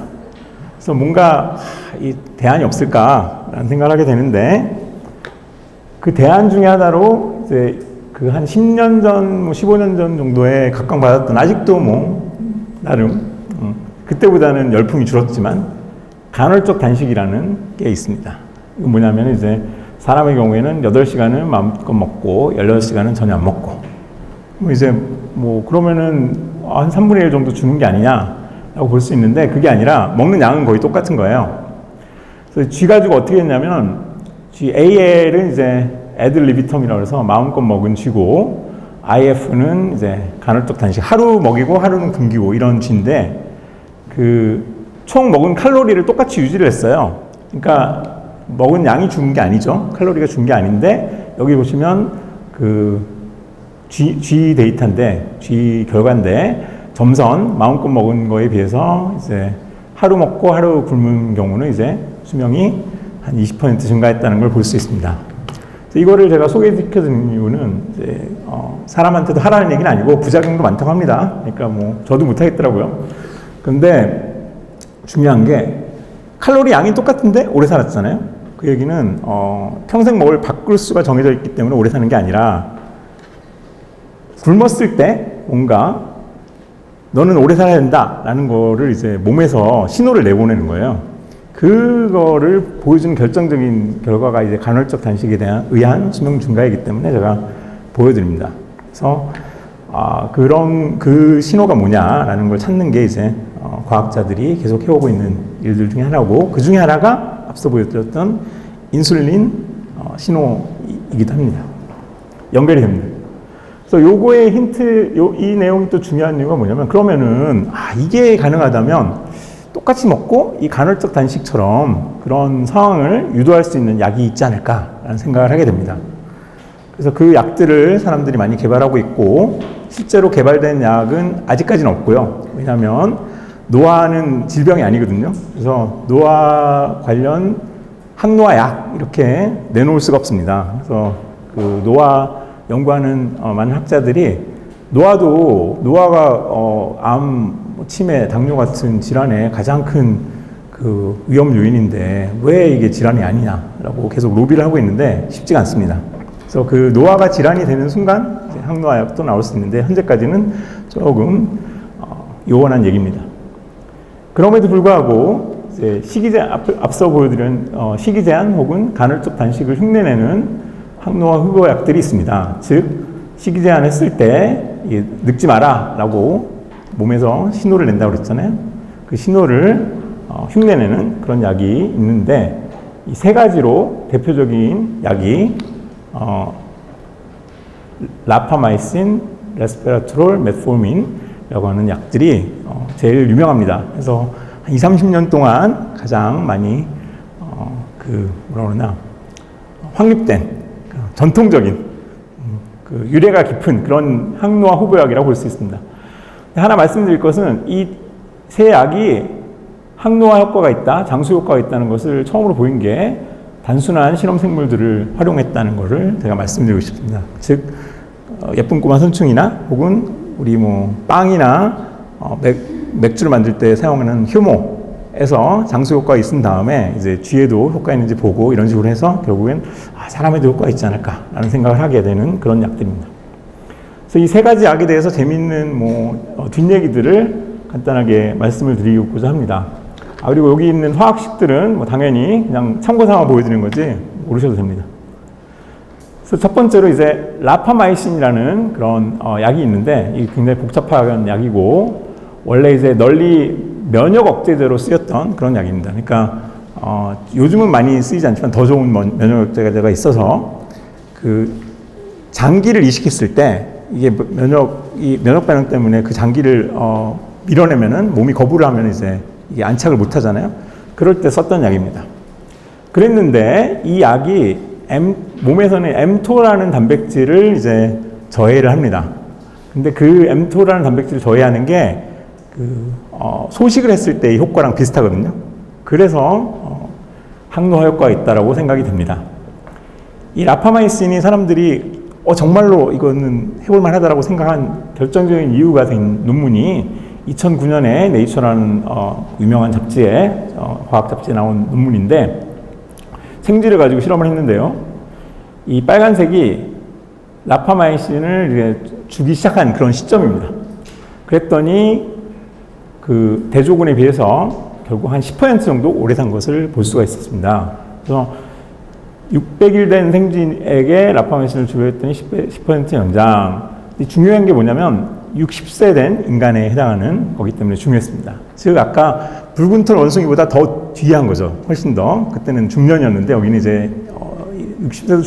그래서 뭔가 이 대안이 없을까라는 생각을 하게 되는데 그 대안 중에 하나로 이제 그 한 10년 전, 15년 전 정도에 각광받았던 아직도 뭐 나름 그때보다는 열풍이 줄었지만 간헐적 단식이라는 게 있습니다. 이건 뭐냐면 이제 사람의 경우에는 8시간은 마음껏 먹고 16시간은 전혀 안 먹고 이제 뭐 그러면은 한 3분의 1 정도 주는 게 아니냐라고 볼 수 있는데 그게 아니라 먹는 양은 거의 똑같은 거예요. 그래서 G 가지고 어떻게 했냐면 AL은 이제 애들 리비텀이라고 해서 마음껏 먹은 G고 IF는 이제 간헐적 단식 하루 먹이고 하루는 굶기고 이런 G인데 그 총 먹은 칼로리를 똑같이 유지를 했어요. 그러니까 먹은 양이 준 게 아니죠. 칼로리가 준 게 아닌데 여기 보시면 그 G 데이터인데 G 결과인데 점선 마음껏 먹은 거에 비해서 이제 하루 먹고 하루 굶은 경우는 이제 수명이 한 20% 증가했다는 걸 볼 수 있습니다. 이거를 제가 소개시켜드린 이유는 이제 사람한테도 하라는 얘기는 아니고 부작용도 많다고 합니다. 그러니까 뭐 저도 못하겠더라고요. 근데 중요한 게 칼로리 양이 똑같은데 오래 살았잖아요. 그 얘기는 평생 먹을 밥그릇수가 정해져 있기 때문에 오래 사는 게 아니라 굶었을 때 뭔가 너는 오래 살아야 된다라는 거를 이제 몸에서 신호를 내보내는 거예요. 그거를 보여주는 결정적인 결과가 이제 간헐적 단식에 의한 수명 증가이기 때문에 제가 보여드립니다. 그래서 그런 그 신호가 뭐냐라는 걸 찾는 게 이제 과학자들이 계속 해오고 있는 일들 중에 하나고 그 중에 하나가 앞서 보여드렸던 인슐린 신호이기도 합니다. 연결이 됩니다. 그래서 요거의 힌트, 이 내용이 또 중요한 이유가 뭐냐면 그러면은 이게 가능하다면 똑같이 먹고 이 간헐적 단식처럼 그런 상황을 유도할 수 있는 약이 있지 않을까라는 생각을 하게 됩니다. 그래서 그 약들을 사람들이 많이 개발하고 있고 실제로 개발된 약은 아직까지는 없고요. 왜냐하면 노화는 질병이 아니거든요. 그래서 노화 관련 항노화 약 이렇게 내놓을 수가 없습니다. 그래서 그 노화 연구하는 많은 학자들이 노화가 암, 치매, 당뇨 같은 질환의 가장 큰 그 위험 요인인데 왜 이게 질환이 아니냐라고 계속 로비를 하고 있는데 쉽지가 않습니다. 그래서 그 노화가 질환이 되는 순간 이제 항노화약도 나올 수 있는데 현재까지는 조금 요원한 얘기입니다. 그럼에도 불구하고 이제 앞서 보여드린 식이 제한 혹은 간헐적 단식을 흉내내는 항노화 흡효약들이 있습니다. 즉 식이 제한했을 때 늙지 마라라고 몸에서 신호를 낸다고 그랬잖아요. 그 신호를 흉내내는 그런 약이 있는데 이 세 가지로 대표적인 약이 라파마이신, 레스페라트롤, 메트포르민이라고 하는 약들이 제일 유명합니다. 그래서 한 20-30년 동안 가장 많이 확립된 전통적인 그 유래가 깊은 그런 항노화 후보약이라고 볼 수 있습니다. 하나 말씀드릴 것은 이 세 약이 항노화 효과가 있다, 장수 효과가 있다는 것을 처음으로 보인 게 단순한 실험 생물들을 활용했다는 것을 제가 말씀드리고 싶습니다. 즉 예쁜 꼬마 선충이나 혹은 우리 뭐 빵이나 맥주를 만들 때 사용하는 효모에서 장수 효과가 있은 다음에 이제 쥐에도 효과 있는지 보고 이런 식으로 해서 결국엔 사람에도 효과가 있지 않을까라는 생각을 하게 되는 그런 약들입니다. 그래서 이 세 가지 약에 대해서 재미있는 뒷얘기들을 간단하게 말씀을 드리고자 합니다. 그리고 여기 있는 화학식들은 당연히 그냥 참고삼아 보여드리는 거지 모르셔도 됩니다. 그래서 첫 번째로 이제 라파마이신이라는 그런 약이 있는데 이게 굉장히 복잡한 약이고 원래 이제 널리 면역 억제제로 쓰였던 그런 약입니다. 그러니까 요즘은 많이 쓰이지 않지만 더 좋은 면역 억제제가 있어서 그 장기를 이식했을 때 이게 면역 반응 때문에 그 장기를 밀어내면은 몸이 거부를 하면 이제 이게 안착을 못 하잖아요. 그럴 때 썼던 약입니다. 그랬는데 이 약이 몸에서는 mTOR라는 단백질을 이제 저해를 합니다. 근데 그 mTOR라는 단백질을 저해하는 게 소식을 했을 때의 효과랑 비슷하거든요. 그래서 항노화 효과가 있다라고 생각이 됩니다. 이 라파마이신이 사람들이 정말로 이거는 해볼만 하다라고 생각한 결정적인 이유가 된 논문이 2009년에 네이처라는 유명한 잡지에 과학 잡지에 나온 논문인데 생쥐를 가지고 실험을 했는데요. 이 빨간색이 라파마이신을 주기 시작한 그런 시점입니다. 그랬더니 그 대조군에 비해서 결국 한 10% 정도 오래 산 것을 볼 수가 있었습니다. 그래서 600일 된 생쥐에게 라파마이신을 주료했더니 10% 연장, 중요한 게 뭐냐면 60세 된 인간에 해당하는 거기 때문에 중요했습니다. 즉 아까 붉은 털 원숭이보다 더 뒤에 한 거죠. 훨씬 더. 그때는 중년이었는데 여기는 이제 60세도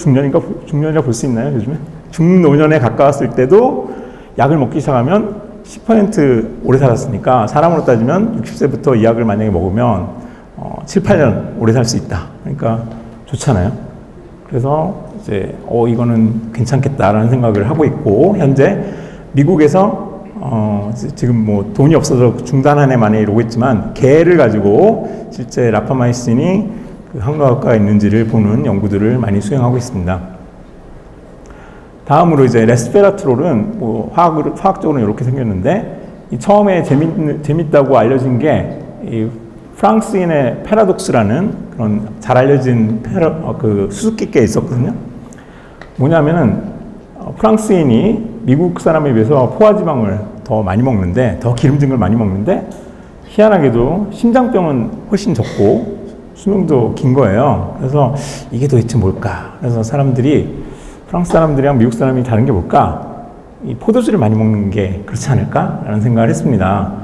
중년이라 볼 수 있나요? 요즘에? 중노년에 가까웠을 때도 약을 먹기 시작하면 10% 오래 살았으니까 사람으로 따지면 60세부터 이 약을 만약에 먹으면 7, 8년 오래 살 수 있다. 그러니까 좋잖아요. 그래서 이제 이거는 괜찮겠다라는 생각을 하고 있고, 현재 미국에서 지금 뭐 돈이 없어서 중단 한 해 만에 이러고 있지만 개를 가지고 실제 라파마이신이 그 항암 효과가 있는지를 보는 연구들을 많이 수행하고 있습니다. 다음으로 이제 레스베라트롤은 뭐 화학적으로는 이렇게 생겼는데, 처음에 재밌다고 알려진 게 이 프랑스인의 패러독스라는 그런 잘 알려진 그 수수께끼가 있었거든요. 뭐냐면은 프랑스인이 미국 사람에 비해서 포화지방을 더 많이 먹는데, 더 기름진 걸 많이 먹는데, 희한하게도 심장병은 훨씬 적고 수명도 긴 거예요. 그래서 이게 도대체 뭘까? 그래서 프랑스 사람들이랑 미국 사람이 다른 게 뭘까? 이 포도주를 많이 먹는 게 그렇지 않을까? 라는 생각을 했습니다.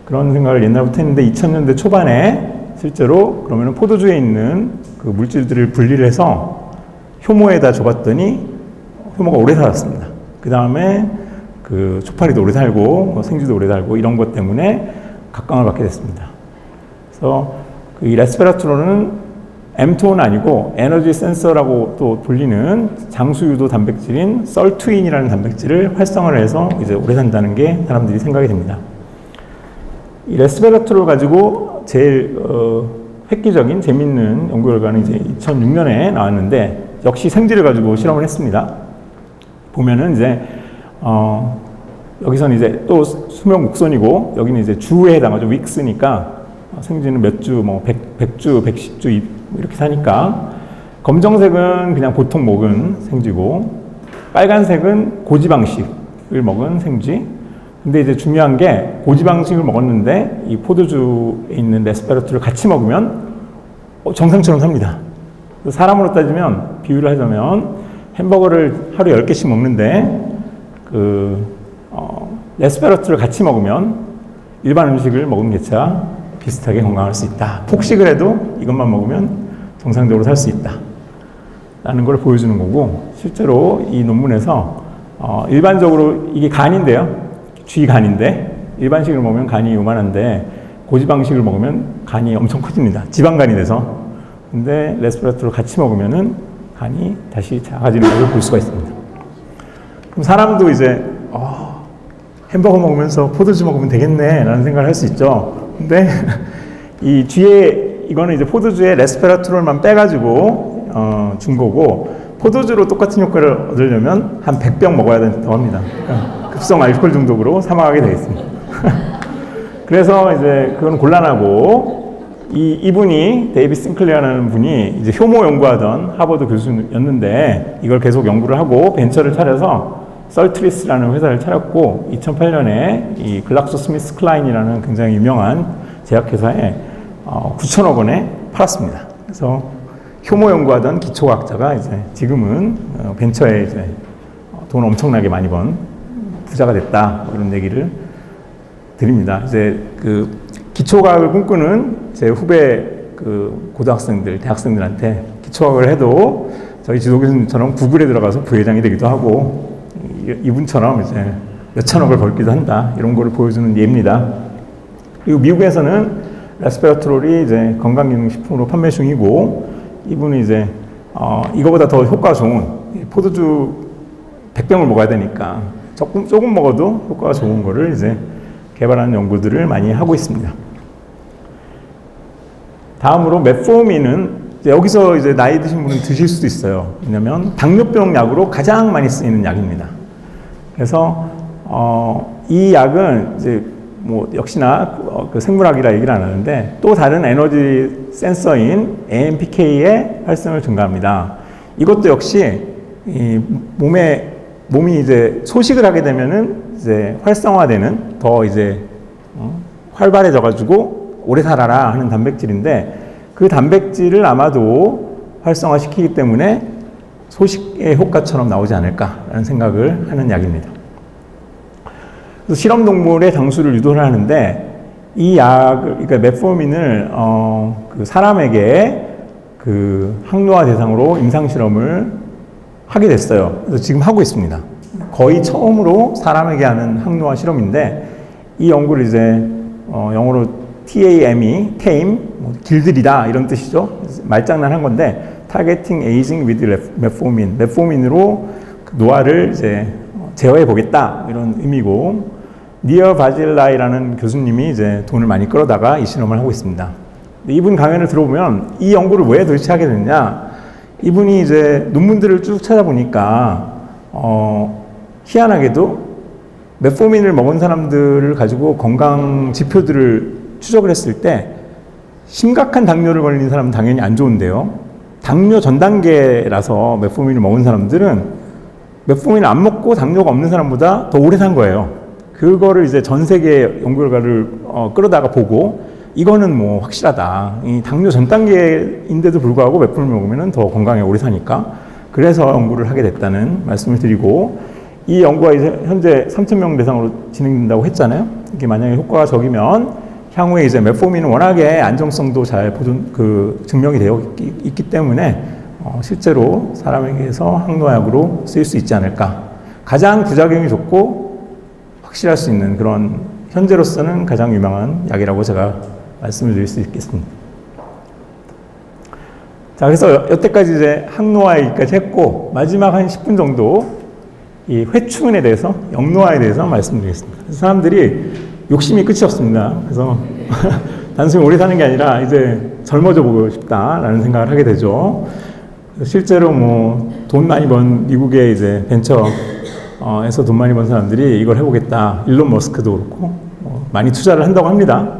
그런 생각을 옛날부터 했는데 2000년대 초반에 실제로 그러면 포도주에 있는 그 물질들을 분리를 해서 효모에다 줘봤더니 효모가 오래 살았습니다. 그 다음에 그 초파리도 오래 살고 생쥐도 오래 살고 이런 것 때문에 각광을 받게 됐습니다. 그래서 그 이 레스베라트롤은 mTO는 아니고 에너지 센서라고 또 불리는 장수유도 단백질인 썰트윈이라는 단백질을 활성화를 해서 이제 오래 산다는 게 사람들이 생각이 됩니다. 이 레스베라트롤 가지고 제일 획기적인 재밌는 연구 결과는 이제 2006년에 나왔는데, 역시 생쥐를 가지고 실험을 했습니다. 보면은 이제 여기서는 이제 또 수명 곡선이고 여기는 이제 주에 해당하죠. 윅스니까 생쥐는 몇 주, 뭐 100주, 110주 이렇게 사니까, 검정색은 그냥 보통 먹은 생쥐고 빨간색은 고지방식을 먹은 생쥐. 근데 이제 중요한 게 고지방식을 먹었는데 이 포도주에 있는 레스베라트롤을 같이 먹으면 정상처럼 삽니다. 사람으로 따지면 비유를 하자면 햄버거를 하루에 10개씩 먹는데 레스베라트롤을 같이 먹으면 일반 음식을 먹은 개차 비슷하게 건강할 수 있다. 폭식을 해도 이것만 먹으면 정상적으로 살 수 있다. 라는 걸 보여주는 거고, 실제로 이 논문에서 일반적으로 이게 간인데요. 쥐간인데 일반식을 먹으면 간이 요만한데 고지방식을 먹으면 간이 엄청 커집니다. 지방간이 돼서. 근데 레스베라트롤 같이 먹으면은 간이 다시 작아지는 것을 볼 수가 있습니다. 그럼 사람도 이제 햄버거 먹으면서 포도주 먹으면 되겠네 라는 생각을 할 수 있죠. 근데 이 뒤에 이거는 이제 포도주에 레스베라트롤만 빼가지고 준 거고, 포도주로 똑같은 효과를 얻으려면 한 100병 먹어야 된다고 합니다. 그러니까 급성 알코올 중독으로 사망하게 되겠습니다. 그래서 이제 그건 곤란하고, 이분이 데이비드 싱클레어라는 분이 이제 효모 연구하던 하버드 교수였는데 이걸 계속 연구를 하고 벤처를 차려서 썰트리스라는 회사를 차렸고 2008년에 이 글락소스미스클라인이라는 굉장히 유명한 제약회사에 9천억 원에 팔았습니다. 그래서 효모 연구하던 기초과학자가 이제 지금은 벤처에 이제 돈 엄청나게 많이 번 부자가 됐다, 이런 얘기를 드립니다. 이제 그 기초과학을 꿈꾸는 제 후배 그 고등학생들, 대학생들한테 기초과학을 해도 저희 지도 교수님처럼 구글에 들어가서 부회장이 되기도 하고 이분처럼 이제 몇천억을 벌기도 한다, 이런 거를 보여주는 예입니다. 그리고 미국에서는 레스베라트롤이 이제 건강기능식품으로 판매 중이고, 이분은 이제 이거보다 더 효과가 좋은 포도주 100병을 먹어야 되니까 조금 먹어도 효과가 좋은 거를 이제 개발하는 연구들을 많이 하고 있습니다. 다음으로 메포민은 여기서 이제 나이 드신 분은 드실 수도 있어요. 왜냐면 당뇨병 약으로 가장 많이 쓰이는 약입니다. 그래서 이 약은 이제 뭐 역시나 그 생물학이라 얘기를 안 하는데 또 다른 에너지 센서인 AMPK의 활성을 증가합니다. 이것도 역시 이 몸이 이제 소식을 하게 되면은 이제 활성화되는, 더 이제 활발해져 가지고 오래 살아라 하는 단백질인데, 그 단백질을 아마도 활성화시키기 때문에 소식의 효과처럼 나오지 않을까라는 생각을 하는 약입니다. 그래서 실험 동물의 장수를 유도를 하는데 이 약을, 그러니까 메포민을 그 사람에게 그 항노화 대상으로 임상 실험을 하게 됐어요. 그래서 지금 하고 있습니다. 거의 처음으로 사람에게 하는 항노화 실험인데 이 연구를 이제 영어로 TAME, 길들이다 이런 뜻이죠. 말장난한 건데 Targeting Aging with Metformin, 메포민으로 노화를 이제 제어해 보겠다 이런 의미고, 니어 바질라이라는 교수님이 이제 돈을 많이 끌어다가 이 실험을 하고 있습니다. 이분 강연을 들어보면 이 연구를 왜 도대체 하게 됐냐, 이분이 이제 논문들을 쭉 찾아보니까 희한하게도 메포민을 먹은 사람들을 가지고 건강 지표들을 추적을 했을 때 심각한 당뇨를 걸린 사람은 당연히 안 좋은데요, 당뇨 전 단계라서 메포민을 먹은 사람들은 메포민을 안 먹고 당뇨가 없는 사람보다 더 오래 산 거예요. 그거를 이제 전 세계 연구 결과를 끌어다가 보고 이거는 뭐 확실하다. 이 당뇨 전 단계인데도 불구하고 메포민을 먹으면 더 건강에 오래 사니까, 그래서 연구를 하게 됐다는 말씀을 드리고, 이 연구가 이제 현재 3,000명 대상으로 진행된다고 했잖아요. 이게 만약에 효과가 적이면 향후에 이제 메포민은 워낙에 안정성도 잘 증명이 되어 있기 때문에 실제로 사람에게서 항노약으로 쓰일 수 있지 않을까. 가장 부작용이 적고 확실할 수 있는 그런, 현재로서는 가장 유명한 약이라고 제가 말씀을 드릴 수 있겠습니다. 자, 그래서 여태까지 이제 항노화 얘기까지 했고, 마지막 한 10분 정도 이 회충은에 대해서, 역노화에 대해서 말씀드리겠습니다. 사람들이 욕심이 끝이 없습니다. 그래서 단순히 오래 사는 게 아니라 이제 젊어져 보고 싶다라는 생각을 하게 되죠. 실제로 뭐 돈 많이 번 미국의 이제 벤처에서 돈 많이 번 사람들이 이걸 해보겠다. 일론 머스크도 그렇고 많이 투자를 한다고 합니다.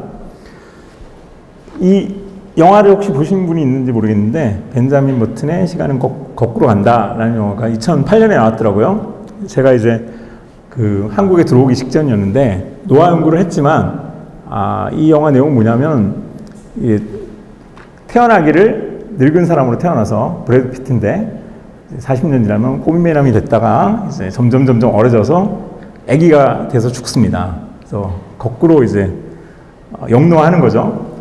이 영화를 혹시 보신 분이 있는지 모르겠는데, 벤자민 버튼의 시간은 거꾸로 간다라는 영화가 2008년에 나왔더라고요. 제가 이제 그 한국에 들어오기 직전이었는데 노화 연구를 했지만, 이 영화 내용은 뭐냐면, 태어나기를 늙은 사람으로 태어나서, 브래드 피트인데 40년 지나면 꼬미매남이 됐다가 이제 점점 어려져서 아기가 돼서 죽습니다. 그래서 거꾸로 이제 역노화하는 거죠.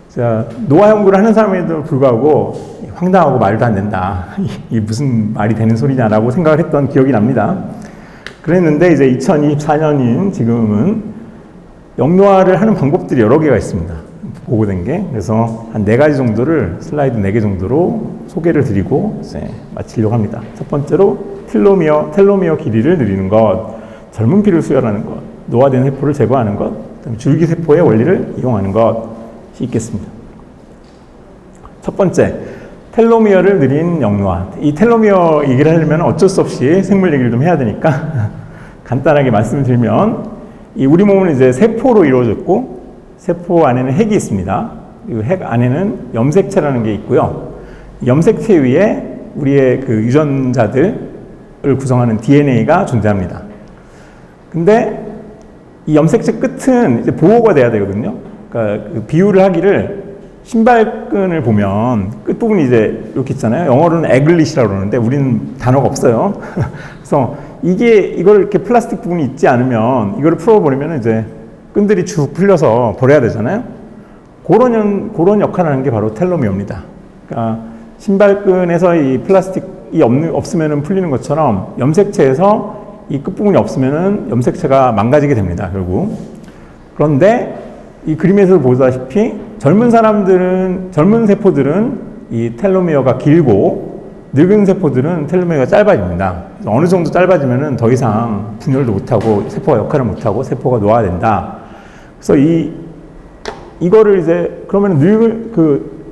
자, 노화 연구를 하는 사람에도 불구하고 황당하고 말도 안 된다. 이 무슨 말이 되는 소리냐라고 생각을 했던 기억이 납니다. 그랬는데 이제 2024년인 지금은 역노화를 하는 방법들이 여러 개가 있습니다. 보고된 게. 그래서 한 4가지 정도를, 슬라이드 4개 정도로 소개를 드리고 이제 마치려고 합니다. 첫 번째로 텔로미어 길이를 늘리는 것, 젊은 피를 수혈하는 것, 노화된 세포를 제거하는 것, 그다음에 줄기세포의 원리를 이용하는 것이 있겠습니다. 첫 번째, 텔로미어를 느린 역노화. 이 텔로미어 얘기를 하려면 어쩔 수 없이 생물 얘기를 좀 해야 되니까 간단하게 말씀을 드리면, 이 우리 몸은 이제 세포로 이루어졌고, 세포 안에는 핵이 있습니다. 이 핵 안에는 염색체라는 게 있고요. 염색체 위에 우리의 그 유전자들을 구성하는 DNA가 존재합니다. 근데 이 염색체 끝은 이제 보호가 돼야 되거든요. 그러니까 그 비유를 하기를, 신발끈을 보면 끝부분이 이제 이렇게 있잖아요. 영어로는 에글릿이라고 그러는데 우리는 단어가 없어요. 그래서 이걸 이렇게 플라스틱 부분이 있지 않으면, 이거를 풀어버리면 이제 끈들이 쭉 풀려서 버려야 되잖아요. 그런 역할을 하는 게 바로 텔로미어입니다. 그러니까 신발끈에서 이 플라스틱이 없으면 풀리는 것처럼, 염색체에서 이 끝부분이 없으면 염색체가 망가지게 됩니다, 결국. 그런데 이 그림에서 보다시피 젊은 세포들은 이 텔로미어가 길고, 늙은 세포들은 텔로미어가 짧아집니다. 어느 정도 짧아지면 더 이상 분열도 못하고 세포가 역할을 못하고 세포가 노화된다. 그래서 이거를 이제 그러면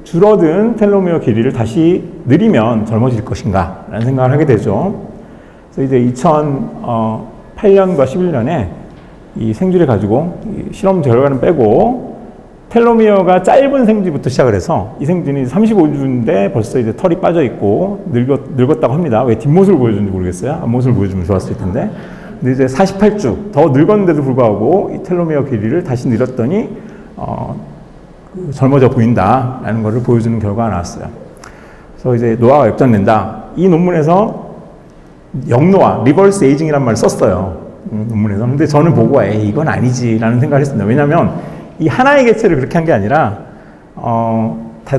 줄어든 텔로미어 길이를 다시 느리면 젊어질 것인가 라는 생각을 하게 되죠. 그래서 이제 2008년과 11년에 이 생쥐를 가지고 실험 결과는 빼고, 텔로미어가 짧은 생쥐부터 시작을 해서, 이 생쥐는 35주인데 벌써 이제 털이 빠져 있고 늙었다고 합니다. 왜 뒷모습을 보여주는지 모르겠어요. 앞모습을 보여주면 좋았을 텐데. 근데 이제 48주 더 늙었는데도 불구하고 이 텔로미어 길이를 다시 늘렸더니 젊어져 보인다라는 것을 보여주는 결과가 나왔어요. 그래서 이제 노화가 역전된다. 이 논문에서 역노화, 리버스 에이징이라는 말을 썼어요. 논문에서. 근데 저는 보고 에이 이건 아니지라는 생각을 했습니다. 왜냐하면 이 하나의 개체를 그렇게 한 게 아니라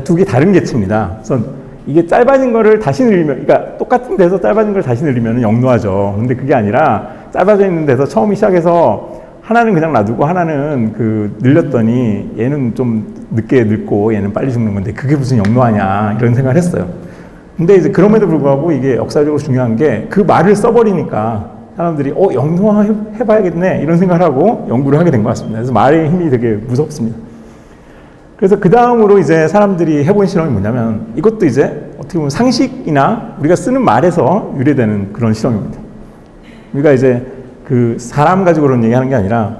두 개 다른 개체입니다. 그래서 이게 짧아진 거를 다시 늘리면, 그러니까 똑같은 데서 짧아진 걸 다시 늘리면 영노하죠. 근데 그게 아니라 짧아져 있는 데서 처음에 시작해서 하나는 그냥 놔두고 하나는 늘렸더니 얘는 좀 늦게 늙고 얘는 빨리 죽는 건데 그게 무슨 영노하냐 이런 생각을 했어요. 근데 이제 그럼에도 불구하고 이게 역사적으로 중요한 게 그 말을 써버리니까 사람들이 영노화 해봐야겠네 이런 생각을 하고 연구를 하게 된 것 같습니다. 그래서 말의 힘이 되게 무섭습니다. 그래서 그 다음으로 이제 사람들이 해본 실험이 뭐냐면 이것도 이제 어떻게 보면 상식이나 우리가 쓰는 말에서 유래되는 그런 실험입니다. 우리가 이제 사람 가지고 그런 얘기 하는 게 아니라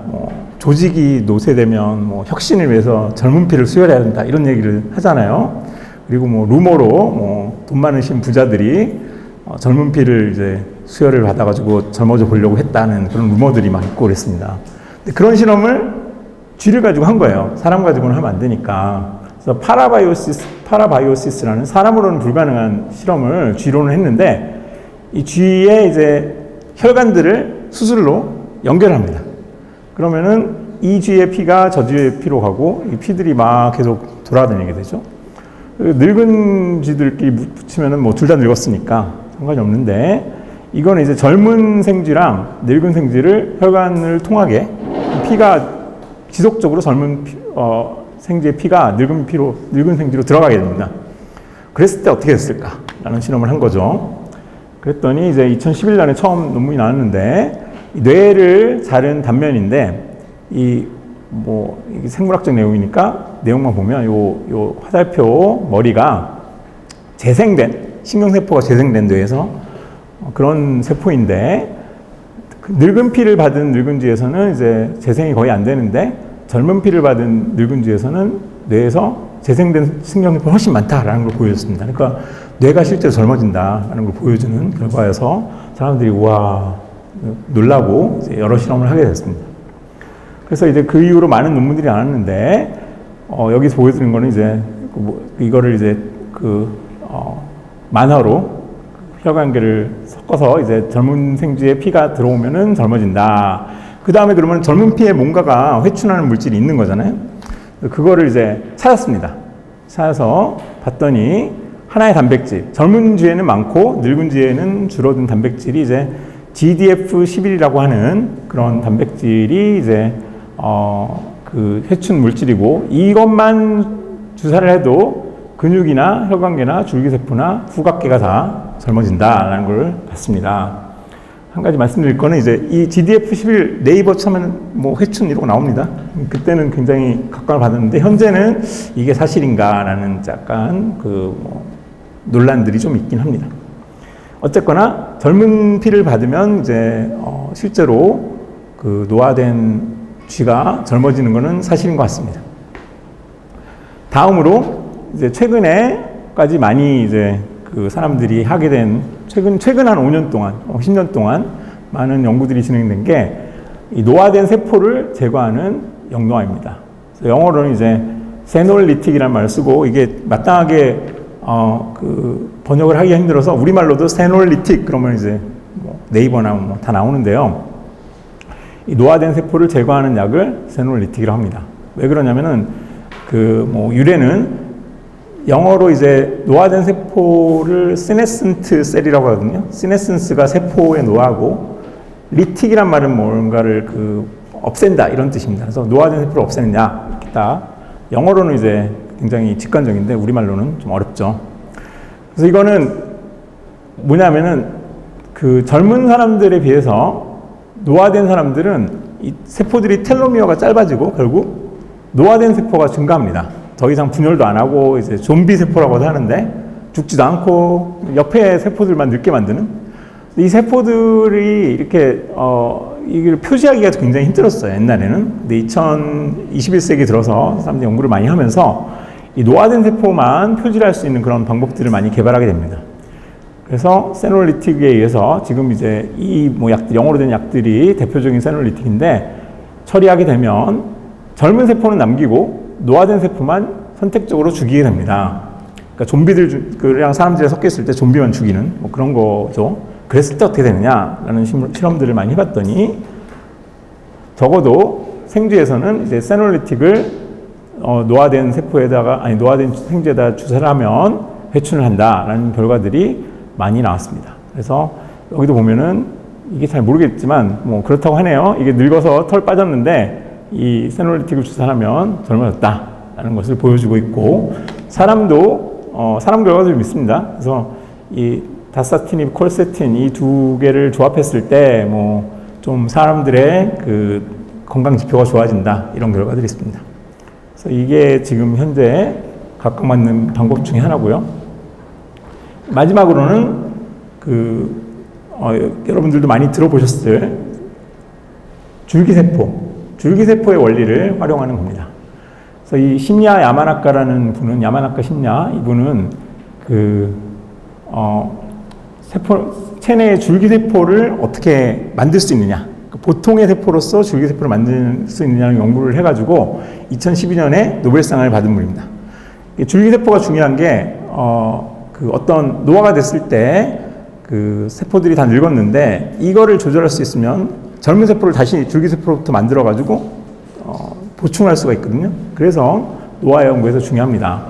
조직이 노쇠되면 혁신을 위해서 젊은 피를 수혈해야 된다 이런 얘기를 하잖아요. 그리고 루머로 돈 많으신 부자들이 젊은 피를 이제 수혈을 받아가지고 젊어져 보려고 했다는 그런 루머들이 막 있고 그랬습니다. 근데 그런 실험을 쥐를 가지고 한 거예요. 사람 가지고는 하면 안 되니까. 그래서 파라바이오시스라는 사람으로는 불가능한 실험을 쥐로는 했는데 이 쥐의 이제 혈관들을 수술로 연결합니다. 그러면은 이 쥐의 피가 저 쥐의 피로 가고 이 피들이 막 계속 돌아다니게 되죠. 늙은 쥐들끼리 붙이면은 둘 다 늙었으니까 상관이 없는데 이거는 이제 젊은 생쥐랑 늙은 생쥐를 혈관을 통하게 피가 지속적으로 젊은 생쥐의 피가 늙은 생쥐로 들어가게 됩니다. 그랬을 때 어떻게 됐을까라는 실험을 한 거죠. 그랬더니 이제 2011년에 처음 논문이 나왔는데 뇌를 자른 단면인데 이게 생물학적 내용이니까 내용만 보면 요 화살표 머리가 신경세포가 재생된 뇌에서 그런 세포인데 늙은 피를 받은 늙은 쥐에서는 이제 재생이 거의 안 되는데 젊은 피를 받은 늙은 쥐에서는 뇌에서 재생된 신경세포가 훨씬 많다라는 걸 보여줬습니다. 그러니까 뇌가 실제로 젊어진다라는 걸 보여주는 결과여서 사람들이 우와 놀라고 이제 여러 실험을 하게 됐습니다. 그래서 이제 그 이후로 많은 논문들이 나왔는데 여기서 보여드리는 거는 이제 이거를 이제 만화로 혈관계를 섞어서 이제 젊은 생쥐의 피가 들어오면은 젊어진다. 그 다음에 그러면 젊은 피에 뭔가가 회춘하는 물질이 있는 거잖아요. 그거를 이제 찾았습니다. 찾아서 봤더니 하나의 단백질, 젊은 쥐에는 많고 늙은 쥐에는 줄어든 단백질이 이제 GDF11이라고 하는 그런 단백질이 이제 회춘 물질이고 이것만 주사를 해도 근육이나 혈관계나 줄기세포나 후각계가 다 젊어진다라는 걸 봤습니다. 한 가지 말씀드릴 거는 이제 이 GDF11 네이버 치면 회춘 이러고 나옵니다. 그때는 굉장히 각광을 받았는데 현재는 이게 사실인가라는 약간 논란들이 좀 있긴 합니다. 어쨌거나 젊은 피를 받으면 이제 실제로 노화된 쥐가 젊어지는 것은 사실인 것 같습니다. 다음으로 이제 최근에까지 많이 이제 사람들이 하게 된 최근 한 5년 동안, 10년 동안 많은 연구들이 진행된 게 이 노화된 세포를 제거하는 영노화입니다. 영어로는 이제 세놀리틱이라는 말을 쓰고 이게 마땅하게 번역을 하기가 힘들어서 우리말로도 세놀리틱 그러면 이제 네이버나 다 나오는데요. 이 노화된 세포를 제거하는 약을 세놀리틱이라고 합니다. 왜 그러냐면은 유래는 영어로 이제 노화된 세포를 시네센트 셀이라고 하거든요. 시네센스가 세포의 노화고 리틱이란 말은 뭔가를 없앤다 이런 뜻입니다. 그래서 노화된 세포를 없애는 약 이렇게 딱 영어로는 이제 굉장히 직관적인데 우리말로는 좀 어렵죠. 그래서 이거는 뭐냐면은 젊은 사람들에 비해서 노화된 사람들은 이 세포들이 텔로미어가 짧아지고 결국 노화된 세포가 증가합니다. 더 이상 분열도 안 하고 이제 좀비 세포라고도 하는데 죽지도 않고 옆에 세포들만 늙게 만드는 이 세포들이 이렇게 이걸 표시하기가 굉장히 힘들었어요. 옛날에는. 근데 21세기 들어서 사람들이 연구를 많이 하면서 이 노화된 세포만 표시할 수 있는 그런 방법들을 많이 개발하게 됩니다. 그래서 세놀리틱에 의해서 지금 이제 이 약들, 영어로 된 약들이 대표적인 세놀리틱인데 처리하게 되면 젊은 세포는 남기고 노화된 세포만 선택적으로 죽이게 됩니다. 그러니까 좀비들이랑 사람들이 섞여 있을 때 좀비만 죽이는 그런 거죠. 그랬을 때 어떻게 되느냐라는 실험들을 많이 해봤더니 적어도 생쥐에서는 이제 세놀리틱을 노화된 세포에다가 노화된 생쥐에다 주사를 하면 회춘을 한다라는 결과들이 많이 나왔습니다. 그래서 여기도 보면은 이게 잘 모르겠지만 뭐 그렇다고 하네요. 이게 늙어서 털 빠졌는데 이 세놀리틱을 주사하면 젊어졌다라는 것을 보여주고 있고, 사람도 사람 결과도 좀 있습니다. 그래서 이 다사티닙, 콜세틴 이 두 개를 조합했을 때 뭐 좀 사람들의 그 건강 지표가 좋아진다, 이런 결과들이 있습니다. 그래서 이게 지금 현재 각각 맞는 방법 중에 하나고요. 마지막으로는 여러분들도 많이 들어보셨을 줄기세포의 원리를 활용하는 겁니다. 그래서 이 신야 야마나카라는 분은, 야마나카 신야, 이분은 체내의 줄기세포를 어떻게 만들 수 있느냐, 보통의 세포로서 줄기세포를 만들 수 있느냐는 연구를 해가지고 2012년에 노벨상을 받은 분입니다. 줄기세포가 중요한 게 어떤 노화가 됐을 때 그 세포들이 다 늙었는데 이거를 조절할 수 있으면 젊은 세포를 다시 줄기세포로부터 만들어가지고 보충할 수가 있거든요. 그래서 노화 연구에서 중요합니다.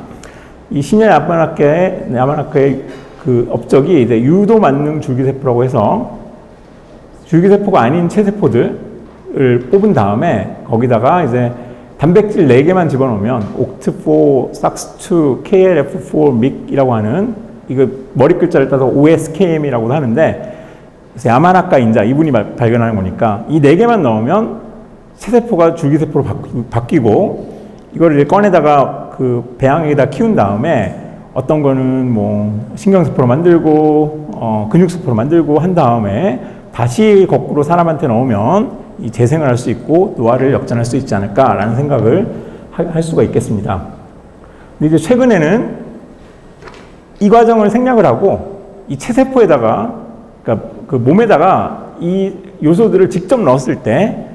이 신야 야마나카의 그 업적이 이제 유도 만능 줄기세포라고 해서 줄기세포가 아닌 체세포들을 뽑은 다음에 거기다가 이제 단백질 4개만 집어넣으면 옥트4, 삭스2, KLF4, MIC이라고 하는, 이거 머리 글자를 따서 OSKM이라고도 하는데, 그래서 야마나카 인자, 이분이 발견하는 거니까 이 4개만 넣으면 체세포가 줄기세포로 바뀌고, 이걸 이제 꺼내다가 그 배양에다 키운 다음에 어떤 거는 뭐 신경세포로 만들고 근육세포로 만들고 한 다음에 다시 거꾸로 사람한테 넣으면 이 재생을 할 수 있고 노화를 역전할 수 있지 않을까라는 생각을 할 수가 있겠습니다. 근데 이제 최근에는 이 과정을 생략을 하고 이 체세포에다가, 그러니까 그 몸에다가 이 요소들을 직접 넣었을 때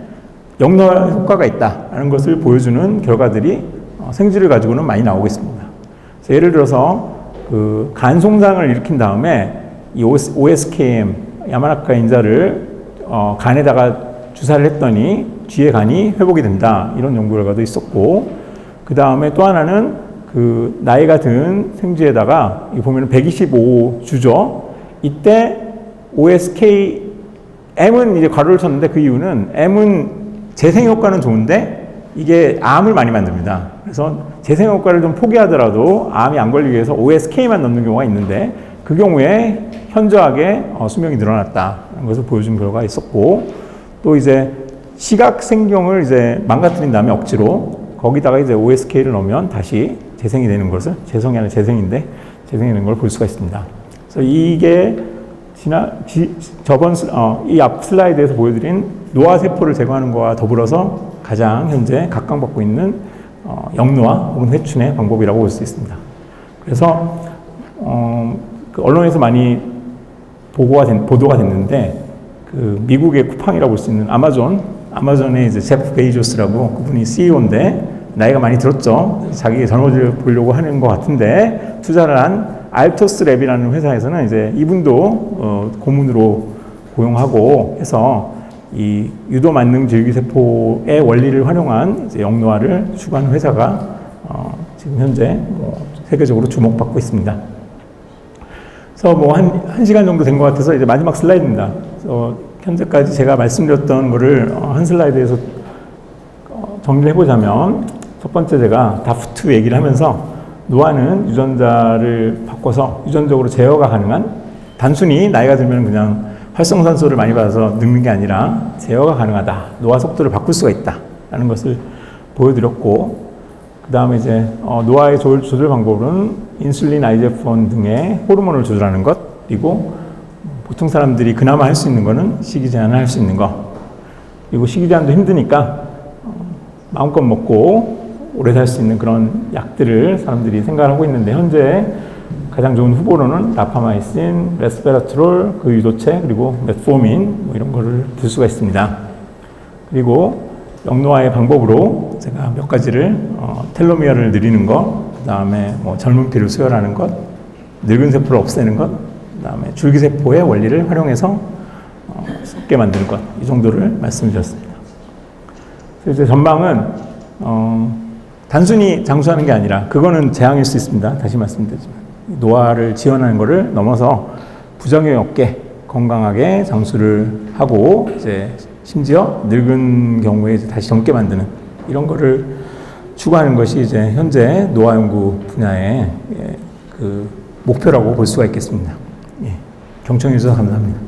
영노화 효과가 있다라는 것을 보여주는 결과들이 생쥐를 가지고는 많이 나오고 있습니다. 그래서 예를 들어서 그 간 손상을 일으킨 다음에 이 OSKM 야마나카 인자를 간에다가 주사를 했더니 쥐의 간이 회복이 된다, 이런 연구 결과도 있었고, 그 다음에 또 하나는 그 나이가 든 생쥐에다가 보면 125주죠. 이때 M은 이제 괄호를 쳤는데 그 이유는 M은 재생 효과는 좋은데 이게 암을 많이 만듭니다. 그래서 재생 효과를 좀 포기하더라도 암이 안 걸리기 위해서 OSK만 넣는 경우가 있는데 그 경우에 현저하게 수명이 늘어났다는 것을 보여준 결과가 있었고, 또 이제 시각생경을 이제 망가뜨린 다음에 억지로 거기다가 이제 OSK를 넣으면 다시 재생이 되는 것을, 재성이 아니라 재생인데 재생이 되는 걸 볼 수가 있습니다. 그래서 이게 이 앞 슬라이드에서 보여드린 노화세포를 제거하는 것과 더불어서 가장 현재 각광받고 있는 영노화 혹은 회춘의 방법이라고 볼 수 있습니다. 그래서 그 언론에서 많이 보도가 됐는데, 그 미국의 쿠팡이라고 볼 수 있는 아마존의 이제 제프 베이조스라고, 그분이 CEO인데 나이가 많이 들었죠. 자기 젊어져 보려고 하는 것 같은데 투자를 한 알토스 랩이라는 회사에서는 이제 이분도 고문으로 고용하고 해서 이 유도 만능 줄기세포의 원리를 활용한 이제 영노화를 추구하는 회사가 지금 현재 세계적으로 주목받고 있습니다. 그래서 한 시간 정도 된 것 같아서 이제 마지막 슬라이드입니다. 그래서 현재까지 제가 말씀드렸던 거를 한 슬라이드에서 정리를 해보자면, 첫 번째 제가 DAF2 얘기를 하면서 노화는 유전자를 바꿔서 유전적으로 제어가 가능한, 단순히 나이가 들면 그냥 활성산소를 많이 받아서 늙는 게 아니라 제어가 가능하다, 노화 속도를 바꿀 수가 있다라는 것을 보여드렸고, 그 다음에 이제 노화의 조절 방법은 인슐린, IGF-1 등의 호르몬을 조절하는 것, 그리고 보통 사람들이 그나마 할 수 있는 거는 식이 제한을 할 수 있는 것, 그리고 식이 제한도 힘드니까 마음껏 먹고 오래 살 수 있는 그런 약들을 사람들이 생각을 하고 있는데, 현재 가장 좋은 후보로는 라파마이신, 레스베라트롤, 그 유도체, 그리고 메트포민 이런 거를 들 수가 있습니다. 그리고 영노화의 방법으로 제가 몇 가지를 텔로미어를 늘리는 것, 그 다음에 젊은 피를 수혈하는 것, 늙은 세포를 없애는 것, 그 다음에 줄기세포의 원리를 활용해서 썩게 만드는 것, 이 정도를 말씀드렸습니다. 그래서 전망은 단순히 장수하는 게 아니라 그거는 재앙일 수 있습니다. 다시 말씀드리지만 노화를 지원하는 것을 넘어서 부정형 없게 건강하게 장수를 하고 이제 심지어 늙은 경우에 이제 다시 젊게 만드는 이런 거를 추구하는 것이 이제 현재 노화 연구 분야의 그 목표라고 볼 수가 있겠습니다. 예. 경청해 주셔서 감사합니다.